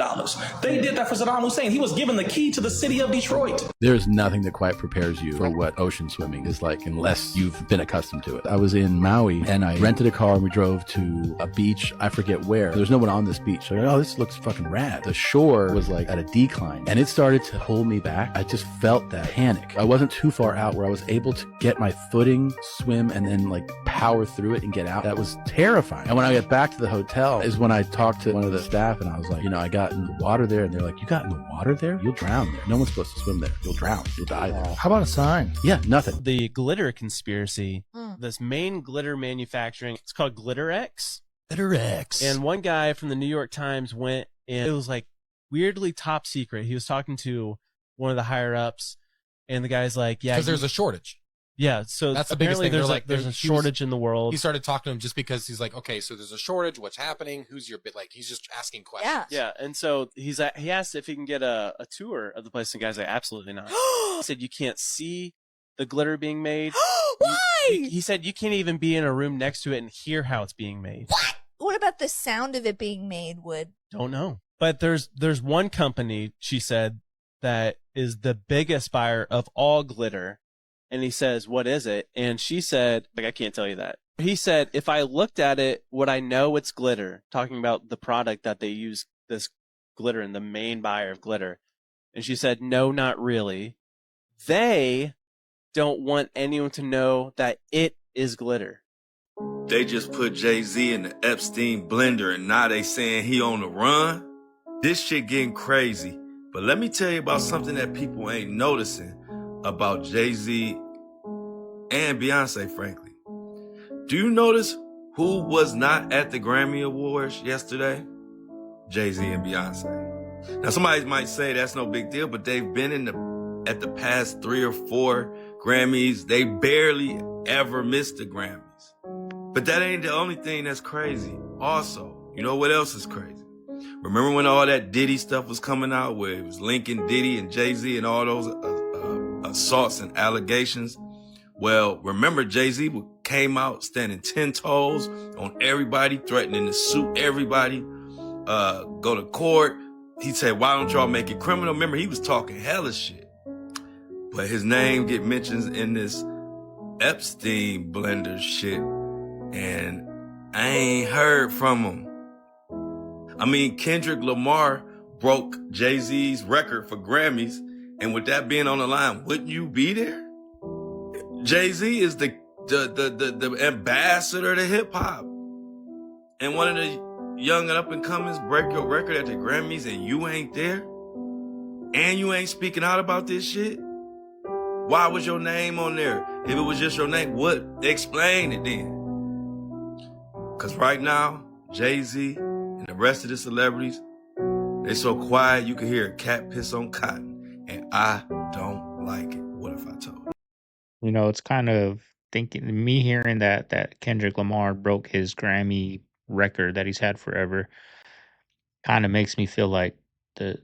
[SPEAKER 13] They did that for Saddam Hussein. He was given the key to the city of Detroit.
[SPEAKER 26] There's nothing that quite prepares you for what ocean swimming is like unless you've been accustomed to it. I was in Maui and I rented a car and we drove to a beach. I forget where. There's no one on this beach. So I'm like, oh, this looks fucking rad. The shore was like at a decline and it started to pull me back. I just felt that panic. I wasn't too far out where I was able to get my footing, swim, and then like power through it and get out. That was terrifying. And when I got back to the hotel is when I talked to one of the staff and I was like, I got in the water there. And they're like, you got in the water there? You'll drown there. No one's supposed to swim there. You'll drown. You'll die there.
[SPEAKER 27] How about a sign?
[SPEAKER 26] Yeah, nothing.
[SPEAKER 28] The glitter conspiracy, this main glitter manufacturing, it's called GlitterX.
[SPEAKER 27] GlitterX.
[SPEAKER 28] And one guy from the New York Times went and it was like weirdly top secret. He was talking to one of the higher ups and the guy's like, yeah.
[SPEAKER 29] Because there's a shortage.
[SPEAKER 28] Yeah, so
[SPEAKER 29] that's the biggest thing.
[SPEAKER 28] There's a shortage in the world.
[SPEAKER 29] He started talking to him just because he's like, okay, so there's a shortage. What's happening? Who's your bit? Like, he's just asking questions.
[SPEAKER 28] Yeah, and so he asked if he can get a tour of the place, and the guy's like, absolutely not. He said you can't see the glitter being made.
[SPEAKER 29] Why?
[SPEAKER 28] He said you can't even be in a room next to it and hear how it's being made.
[SPEAKER 29] What about the sound of it being made, Wood?
[SPEAKER 28] Don't know. But there's one company, she said, that is the biggest buyer of all glitter. And he says, what is it? And she said, I can't tell you that. He said, if I looked at it, would I know it's glitter? Talking about the product that they use this glitter in, the main buyer of glitter. And she said, no, not really. They don't want anyone to know that it is glitter.
[SPEAKER 30] They just put Jay-Z in the Epstein blender and now they saying he on the run? This shit getting crazy. But let me tell you about something that people ain't noticing about Jay-Z and Beyonce, frankly. Do you notice who was not at the Grammy Awards yesterday? Jay-Z and Beyonce. Now, somebody might say that's no big deal, but they've been in the at the past 3 or 4 Grammys. They barely ever missed the Grammys. But that ain't the only thing that's crazy. Also, you know what else is crazy? Remember when all that Diddy stuff was coming out, where it was linking Diddy and Jay-Z and all those assaults and allegations? Well, remember Jay-Z came out standing 10 toes on everybody, threatening to sue everybody, go to court. He said, why don't y'all make it criminal? Remember, he was talking hella shit. But his name get mentioned in this Epstein blender shit, and I ain't heard from him. I mean, Kendrick Lamar broke Jay-Z's record for Grammys, and with that being on the line, wouldn't you be there? Jay-Z is the ambassador to hip-hop. And one of the young and up-and-comers break your record at the Grammys and you ain't there? And you ain't speaking out about this shit? Why was your name on there? If it was just your name, what? Explain it then. Because right now, Jay-Z and the rest of the celebrities, they so quiet you can hear a cat piss on cotton. And I don't like it. What if I told you?
[SPEAKER 6] You know, it's kind of thinking me hearing that Kendrick Lamar broke his Grammy record that he's had forever kind of makes me feel like the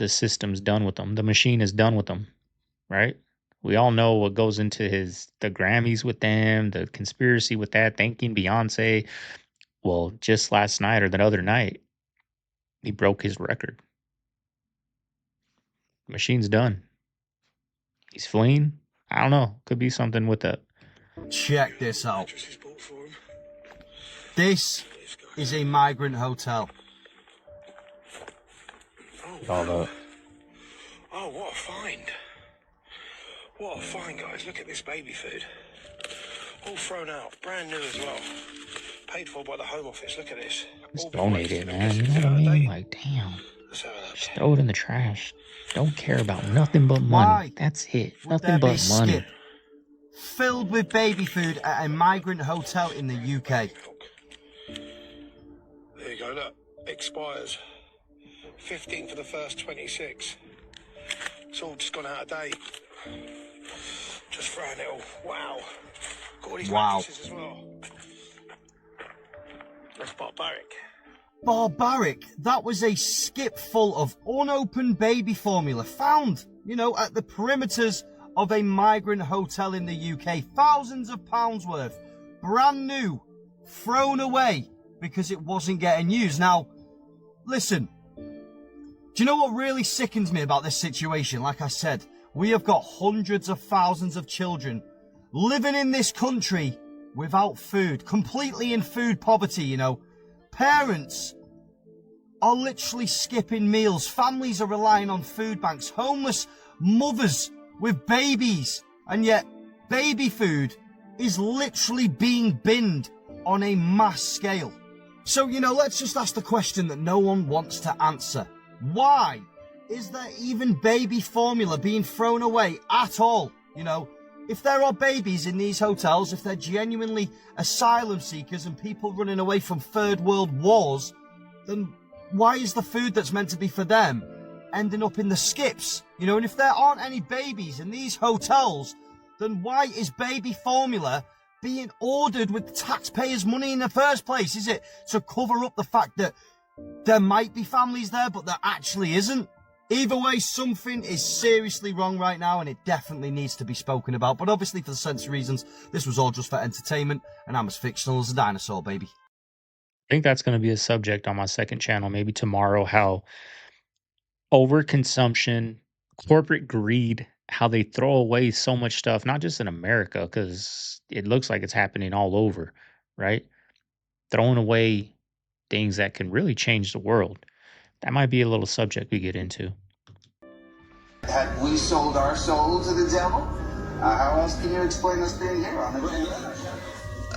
[SPEAKER 6] system's done with him. The machine is done with him, right? We all know what goes into the Grammys with them, the conspiracy with that, thanking Beyonce. Well, just last night or the other night, he broke his record. The machine's done. He's fleeing. I don't know. Could be something with that.
[SPEAKER 3] Check this out. This is a migrant hotel.
[SPEAKER 6] All that.
[SPEAKER 15] Oh, what a find. What a find, guys. Look at this baby food. All thrown out. Brand new as well. Paid for by the Home Office. Look at this.
[SPEAKER 6] Just donate it, man. You know what I mean? Like, damn. Just throw it in the trash. Don't care about nothing but money.
[SPEAKER 3] Why
[SPEAKER 6] That's it.
[SPEAKER 3] would
[SPEAKER 6] Nothing
[SPEAKER 3] there be
[SPEAKER 6] but money.
[SPEAKER 3] skip filled with baby food at a migrant hotel in the UK?
[SPEAKER 15] There you go, look. Expires. 15 for the first 26. It's all just gone out of date. Just throwing it all. Wow. Got all these mattresses as well. That's barbaric.
[SPEAKER 3] Barbaric. That was a skip full of unopened baby formula found, at the perimeters of a migrant hotel in the UK. Thousands of pounds worth. Brand new. Thrown away because it wasn't getting used. Now, listen. Do you know what really sickens me about this situation? Like I said, we have got hundreds of thousands of children living in this country without food, completely in food poverty, Parents are literally skipping meals. Families are relying on food banks. Homeless mothers with babies. And yet, baby food is literally being binned on a mass scale. So, let's just ask the question that no one wants to answer. Why is there even baby formula being thrown away at all? If there are babies in these hotels, if they're genuinely asylum seekers and people running away from third world wars, then why is the food that's meant to be for them ending up in the skips? And if there aren't any babies in these hotels, then why is baby formula being ordered with taxpayers' money in the first place? Is it to cover up the fact that there might be families there, but there actually isn't? Either way, something is seriously wrong right now, and it definitely needs to be spoken about. But obviously, for the sense reasons, this was all just for entertainment, and I'm as fictional as a dinosaur, baby.
[SPEAKER 6] I think that's going to be a subject on my second channel, maybe tomorrow, how overconsumption, corporate greed, how they throw away so much stuff, not just in America, because it looks like it's happening all over, right? Throwing away things that can really change the world. That might be a little subject we get into.
[SPEAKER 16] Had we sold our soul to the devil? How else can you explain us being here on the ground?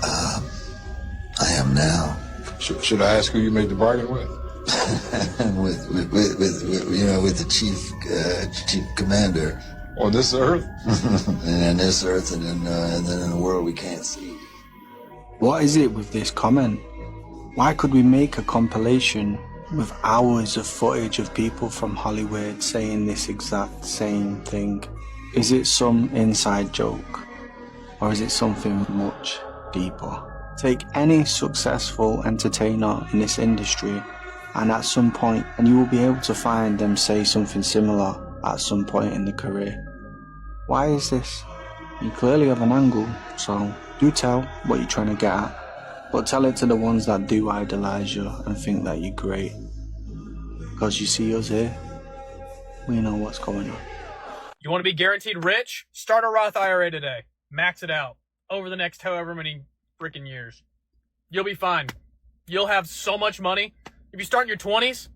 [SPEAKER 17] I am now.
[SPEAKER 18] Should I ask who you made the bargain with?
[SPEAKER 17] with the chief commander.
[SPEAKER 18] On this earth?
[SPEAKER 17] And on this earth, and then in a world we can't see.
[SPEAKER 19] What is it with this comment? Why could we make a compilation
[SPEAKER 1] with hours of footage of people from Hollywood saying this exact same thing. Is it some inside joke? Or is it something much deeper? Take any successful entertainer in this industry, and at some point, and you will be able to find them say something similar at some point in the career. Why is this? You clearly have an angle, so do tell what you're trying to get at, but tell it to the ones that do idolize you and think that you're great. Because you see us here, we know what's going on.
[SPEAKER 2] You want to be guaranteed rich? Start a Roth IRA today. Max it out over the next however many freaking years. You'll be fine. You'll have so much money. If you start in your 20s,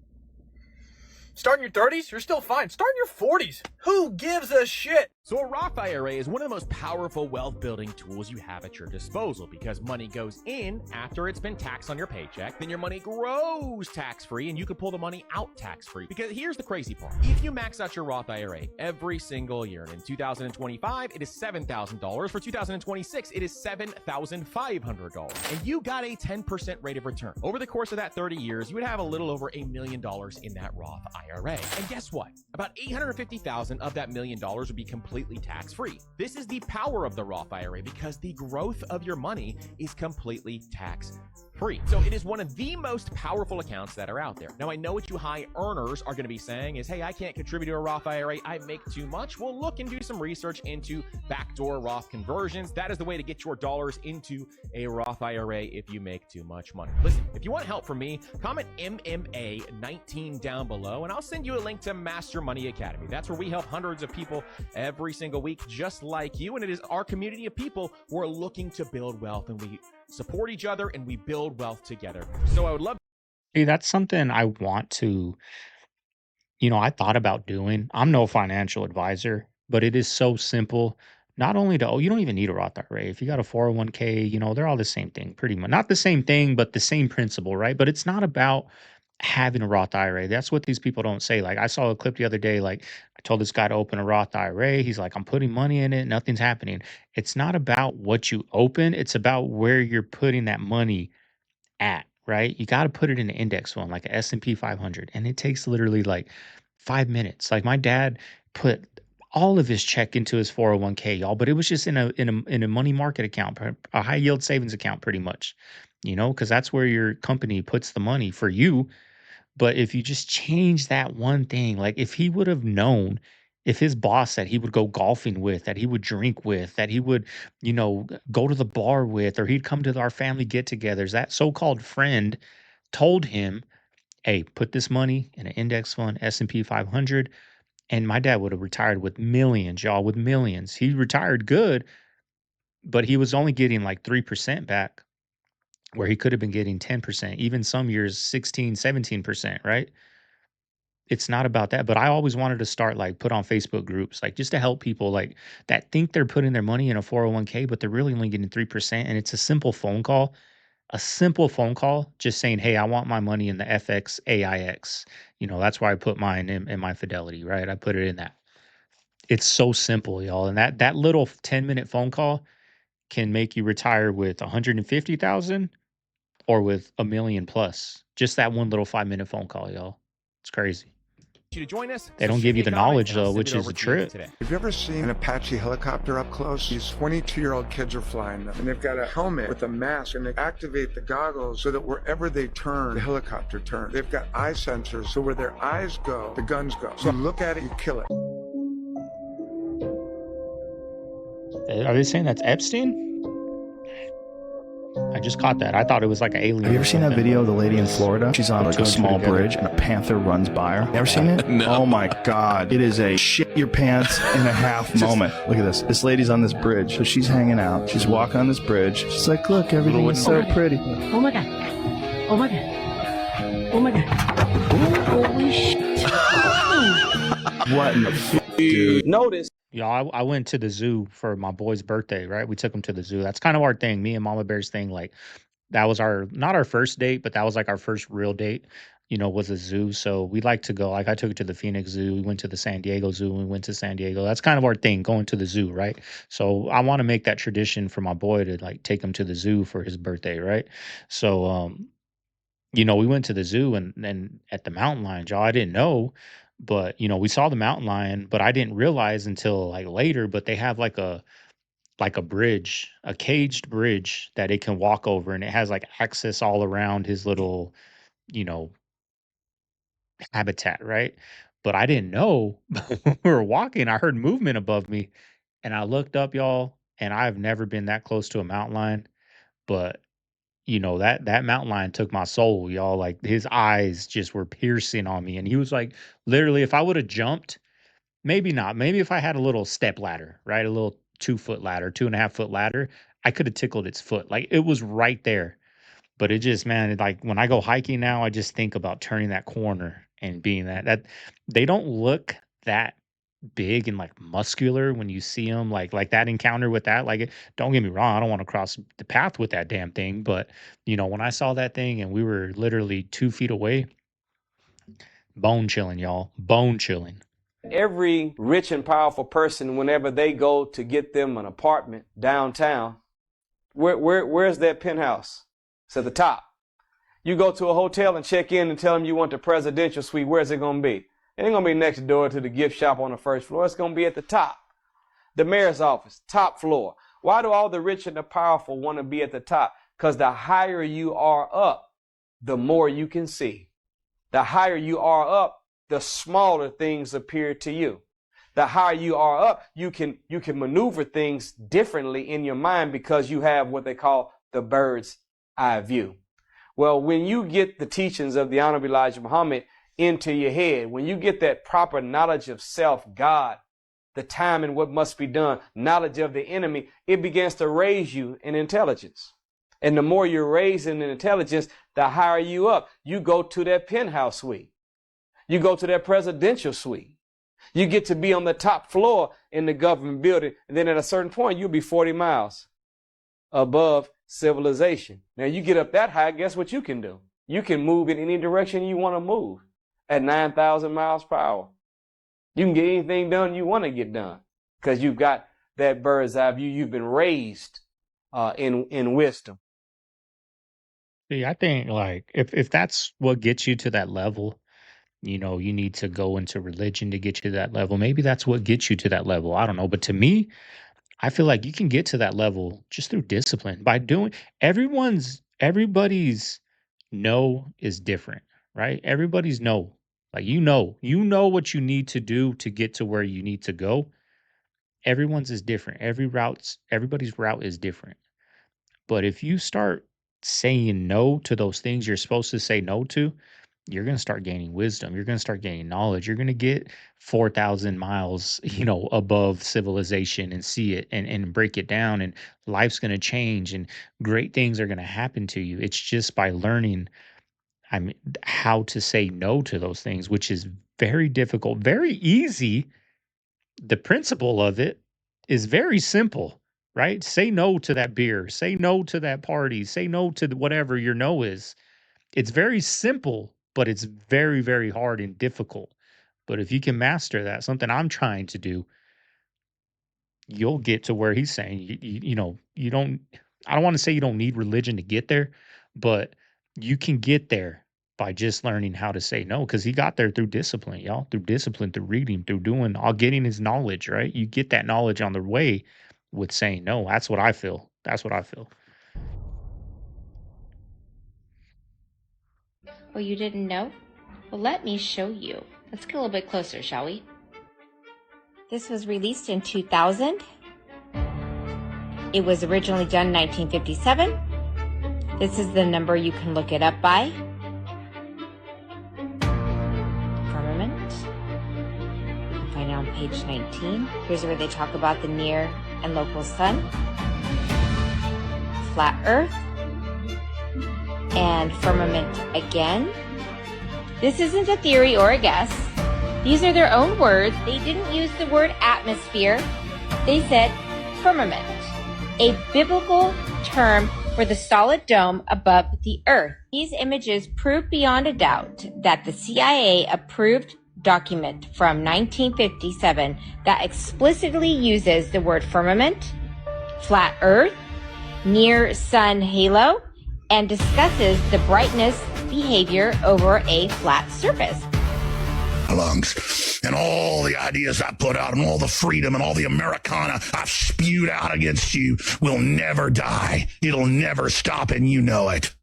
[SPEAKER 2] start in your 30s, you're still fine. Start in your 40s. Who gives a shit?
[SPEAKER 7] So a Roth IRA is one of the most powerful wealth building tools you have at your disposal because money goes in after it's been taxed on your paycheck, then your money grows tax-free and you can pull the money out tax-free. Because here's the crazy part. If you max out your Roth IRA every single year, and in 2025 it is $7,000, for 2026 it is $7,500, and you got a 10% rate of return. Over the course of that 30 years, you would have a little over $1 million in that Roth IRA. And guess what? About $850,000 of that $1 million would be completely tax-free. This is the power of the Roth IRA because the growth of your money is completely tax-free. So it is one of the most powerful accounts that are out there. Now, I know what you high earners are going to be saying is, hey, I can't contribute to a Roth IRA. I make too much. Well, look and do some research into backdoor Roth conversions. That is the way to get your dollars into a Roth IRA if you make too much money. Listen, if you want help from me, comment MMA19 down below, and I'll send you a link to Master Money Academy. That's where we help hundreds of people every single week, just like you. And it is our community of people who are looking to build wealth, and we support each other and we build wealth together. So I would love.
[SPEAKER 6] Hey, that's something I want to, I thought about doing. I'm no financial advisor, but it is so simple. Not only to, you don't even need a Roth IRA. If you got a 401k, they're all the same thing, pretty much. Not the same thing, but the same principle, right? But it's not about having a Roth IRA. That's what these people don't say. Like, I saw a clip the other day, like, I told this guy to open a Roth IRA. He's like, I'm putting money in it, nothing's happening. It's not about what you open, it's about where you're putting that money at, right? You got to put it in an index fund like a S&P 500, and it takes literally like 5 minutes. Like, my dad put all of his check into his 401k, y'all, but it was just in a money market account, a high yield savings account, pretty much, because that's where your company puts the money for you. But if you just change that one thing, like if he would have known, if his boss that he would go golfing with, that he would drink with, that he would, go to the bar with, or he'd come to our family get-togethers, that so-called friend told him, hey, put this money in an index fund, S&P 500, and my dad would have retired with millions, y'all, with millions. He retired good, but he was only getting like 3% back, where he could have been getting 10%, even some years 16, 17%, right? It's not about that, but I always wanted to start, like, put on Facebook groups, like, just to help people like that think they're putting their money in a 401k, but they're really only getting 3%. And it's a simple phone call, just saying, hey, I want my money in the FX AIX. That's why I put mine in my Fidelity, right? I put it in that. It's so simple, y'all. And that little 10-minute phone call can make you retire with 150,000 or with a million plus. Just that one little 5-minute phone call, y'all. It's crazy.
[SPEAKER 7] You to join us.
[SPEAKER 6] They don't give you the knowledge, though, which is the trip.
[SPEAKER 19] Have you ever seen an Apache helicopter up close? These 22-year-old kids are flying them, and they've got a helmet with a mask, and they activate the goggles so that wherever they turn, the helicopter turns. They've got eye sensors, so where their eyes go, the guns go. So you look at it, you kill it.
[SPEAKER 6] Are they saying that's Epstein? I just caught that. I thought it was like an alien.
[SPEAKER 1] Have you ever seen that video of the lady in Florida? She's on like a small bridge and a panther runs by her. Ever seen it? No. Oh my God. It is a shit your pants and a half moment. Look at this. This lady's on this bridge. So she's hanging out. She's walking on this bridge. She's like, look, everything is so pretty.
[SPEAKER 12] Oh my God. Oh my God. Oh my God. Holy shit.
[SPEAKER 1] What in the dude?
[SPEAKER 8] Notice.
[SPEAKER 6] Yeah, I went to the zoo for my boy's birthday, right? We took him to the zoo. That's kind of our thing. Me and Mama Bear's thing. Like, that was not our first date, but that was like our first real date, was a zoo. So we like to go. Like, I took it to the Phoenix Zoo. We went to the San Diego Zoo. We went to San Diego. That's kind of our thing, going to the zoo, right? So I want to make that tradition for my boy to like take him to the zoo for his birthday, right? So we went to the zoo and at the mountain lion, y'all. I didn't know, but we saw the mountain lion, but I didn't realize until like later. But they have like a bridge, a caged bridge that it can walk over, and it has like access all around his little, you know, habitat, right? But I didn't know. When we were walking, I heard movement above me, and I looked up, y'all, and I've never been that close to a mountain lion, but that mountain lion took my soul, y'all. Like his eyes just were piercing on me. And he was like, literally, if I would have jumped, maybe not. Maybe if I had a little step ladder, right? A little 2 foot ladder, 2.5 foot ladder, I could have tickled its foot. Like it was right there. But it just, man, like when I go hiking now, I just think about turning that corner and being that they don't look that big and like muscular when you see them like that encounter with that don't get me wrong, I don't want to cross the path with that damn thing, but when I saw that thing and we were literally 2 feet away, bone chilling, y'all, bone chilling.
[SPEAKER 4] Every rich and powerful person, whenever they go to get them an apartment downtown, where's that penthouse? It's at the top. You go to a hotel and check in and tell them you want the presidential suite. Where's it going to be? It ain't going to be next door to the gift shop on the first floor. It's going to be at the top. The mayor's office, top floor. Why do all the rich and the powerful want to be at the top? Because the higher you are up, the more you can see. The higher you are up, the smaller things appear to you. The higher you are up, you can maneuver things differently in your mind because you have what they call the bird's eye view. Well, when you get the teachings of the Honorable Elijah Muhammad into your head, when you get that proper knowledge of self, God, the time and what must be done, knowledge of the enemy, it begins to raise you in intelligence. And the more you're raised in intelligence, the higher you up. You go to that penthouse suite. You go to that presidential suite. You get to be on the top floor in the government building. And then at a certain point, you'll be 40 miles above civilization. Now you get up that high, guess what you can do? You can move in any direction you want to move at 9,000 miles per hour. You can get anything done you want to get done because you've got that bird's eye view. You've been raised in wisdom.
[SPEAKER 6] See, I think like if that's what gets you to that level, you need to go into religion to get you to that level. Maybe that's what gets you to that level. I don't know. But to me, I feel like you can get to that level just through discipline by doing everybody's no is different, right? Everybody's no. Like you know what you need to do to get to where you need to go. Everyone's is different. Everybody's route is different. But if you start saying no to those things you're supposed to say no to, you're going to start gaining wisdom. You're going to start gaining knowledge. You're going to get 4,000 miles, above civilization and see it and break it down. And life's going to change and great things are going to happen to you. It's just by learning, how to say no to those things, which is very difficult, very easy. The principle of it is very simple, right? Say no to that beer. Say no to that party. Say no to whatever your no is. It's very simple, but it's very, very hard and difficult. But if you can master that, something I'm trying to do, you'll get to where he's saying, you don't, I don't want to say you don't need religion to get there, but you can get there by just learning how to say no. Cause he got there through discipline, y'all, through discipline, through reading, through doing, all getting his knowledge, right? You get that knowledge on the way with saying no. That's what I feel. That's what I feel.
[SPEAKER 5] Oh, you didn't know? Well, let me show you. Let's get a little bit closer, shall we? This was released in 2000. It was originally done in 1957. This is the number you can look it up by. Firmament. You can find it on page 19. Here's where they talk about the near and local sun. Flat Earth. And firmament again. This isn't a theory or a guess. These are their own words. They didn't use the word atmosphere. They said firmament, a biblical term for the solid dome above the earth. These images prove beyond a doubt that the CIA approved document from 1957 that explicitly uses the word firmament, flat earth, near sun halo, and discusses the brightness behavior over a flat surface.
[SPEAKER 9] Lungs and all the ideas I put out and all the freedom and all the Americana I've spewed out against you will never die. It'll never stop, and you know it.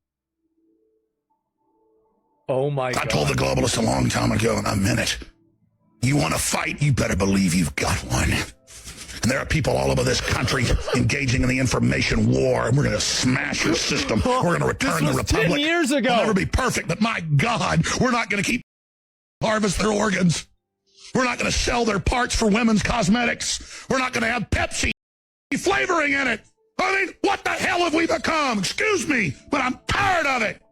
[SPEAKER 10] Oh my God.
[SPEAKER 9] I told the globalists a long time ago, and I meant it. You want to fight, you better believe you've got one. And there are people all over this country engaging in the information war, and we're going to smash your system. We're going to return the republic.
[SPEAKER 10] 10 years ago.
[SPEAKER 9] We'll never be perfect, but my God, we're not going to keep harvest their organs. We're not going to sell their parts for women's cosmetics. We're not going to have Pepsi flavoring in it. I mean, what the hell have we become? Excuse me, but I'm tired of it.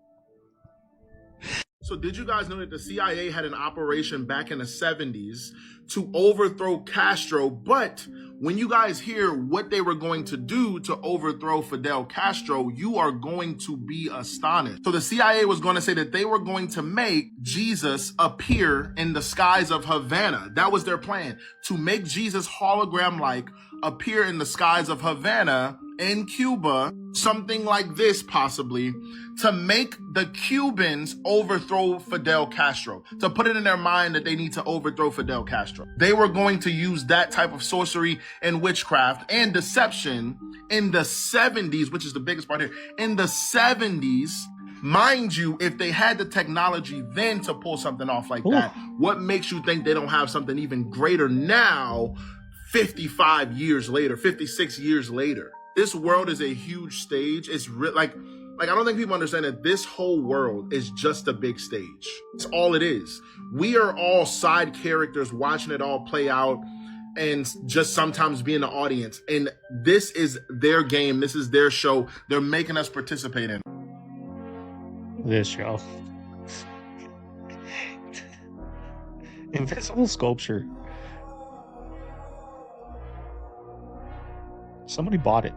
[SPEAKER 11] So did you guys know that the CIA had an operation back in the 70s to overthrow Castro? But when you guys hear what they were going to do to overthrow Fidel Castro, you are going to be astonished. So the CIA was going to say that they were going to make Jesus appear in the skies of Havana. That was their plan, to make Jesus hologram-like appear in the skies of Havana in Cuba, something like this possibly, to make the Cubans overthrow Fidel Castro, to put it in their mind that they need to overthrow Fidel Castro. They were going to use that type of sorcery and witchcraft and deception in the 70s, which is the biggest part here. In the 70s, mind you, if they had the technology then to pull something off like that, what makes you think they don't have something even greater now, 55 years later, 56 years later? This world is a huge stage. It's like I don't think people understand that this whole world is just a big stage. It's all it is. We are all side characters watching it all play out and just sometimes being the audience. And this is their game. This is their show. They're making us participate in
[SPEAKER 6] this show. Invisible sculpture. Somebody bought it.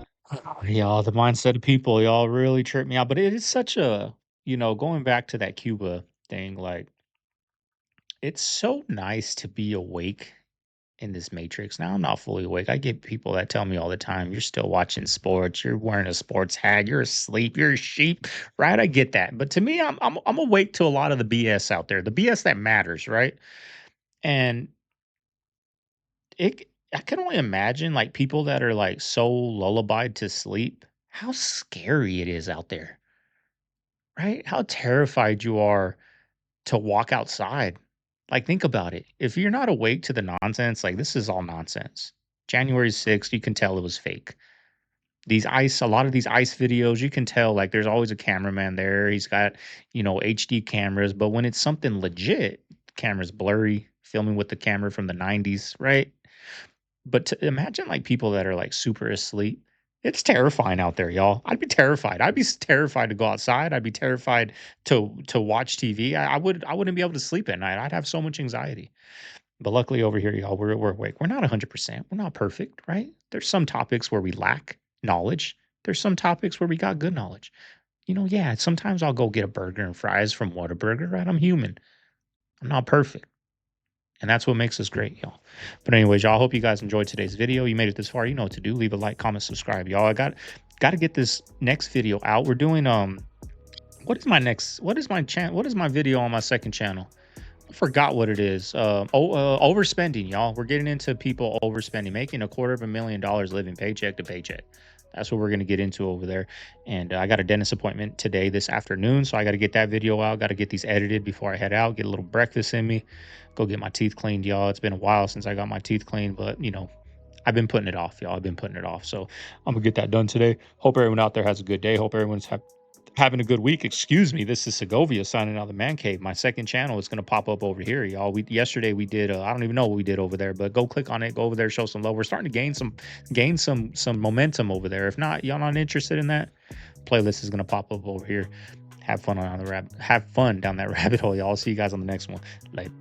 [SPEAKER 6] Y'all, the mindset of people, y'all really trip me out. But it is such a, going back to that Cuba thing, like, it's so nice to be awake in this matrix. Now, I'm not fully awake. I get people that tell me all the time, you're still watching sports, you're wearing a sports hat, you're asleep, you're a sheep, right? I get that. But to me, I'm awake to a lot of the BS out there, the BS that matters, right? And I can only imagine, like, people that are, like, so lullabied to sleep, how scary it is out there, right? How terrified you are to walk outside. Like, think about it. If you're not awake to the nonsense, like, this is all nonsense. January 6th, you can tell it was fake. A lot of these ICE videos, you can tell, like, there's always a cameraman there. He's got, HD cameras. But when it's something legit, camera's blurry, filming with the camera from the 90s, right? But to imagine, like, people that are, like, super asleep, it's terrifying out there, y'all. I'd be terrified. I'd be terrified to go outside. I'd be terrified to watch TV. I wouldn't be able to sleep at night. I'd have so much anxiety. But luckily over here, y'all, we're awake. We're not 100%. We're not perfect, right? There's some topics where we lack knowledge. There's some topics where we got good knowledge. Yeah, sometimes I'll go get a burger and fries from Whataburger, right? I'm human. I'm not perfect. And that's what makes us great, y'all. But anyways, y'all, hope you guys enjoyed today's video. You made it this far. You know what to do. Leave a like, comment, subscribe, y'all. I got to get this next video out. We're doing what is my video on my second channel? I forgot what it is. Overspending, y'all. We're getting into people overspending, making $250,000 living paycheck to paycheck. That's what we're going to get into over there. And I got a dentist appointment today, this afternoon. So I got to get that video out. Got to get these edited before I head out. Get a little breakfast in me. Go get my teeth cleaned, y'all. It's been a while since I got my teeth cleaned. But, I've been putting it off, y'all. I've been putting it off. So I'm going to get that done today. Hope everyone out there has a good day. Hope everyone's having a good week. Excuse me. This is Segovia signing out of the man cave. My second channel is going to pop up over here, y'all. Yesterday we did, I don't even know what we did over there, but go click on it. Go over there, show some love. We're starting to gain some momentum over there. If not, y'all not interested in that, playlist is going to pop up over here. Have fun down that rabbit hole, y'all. I'll see you guys on the next one. Later.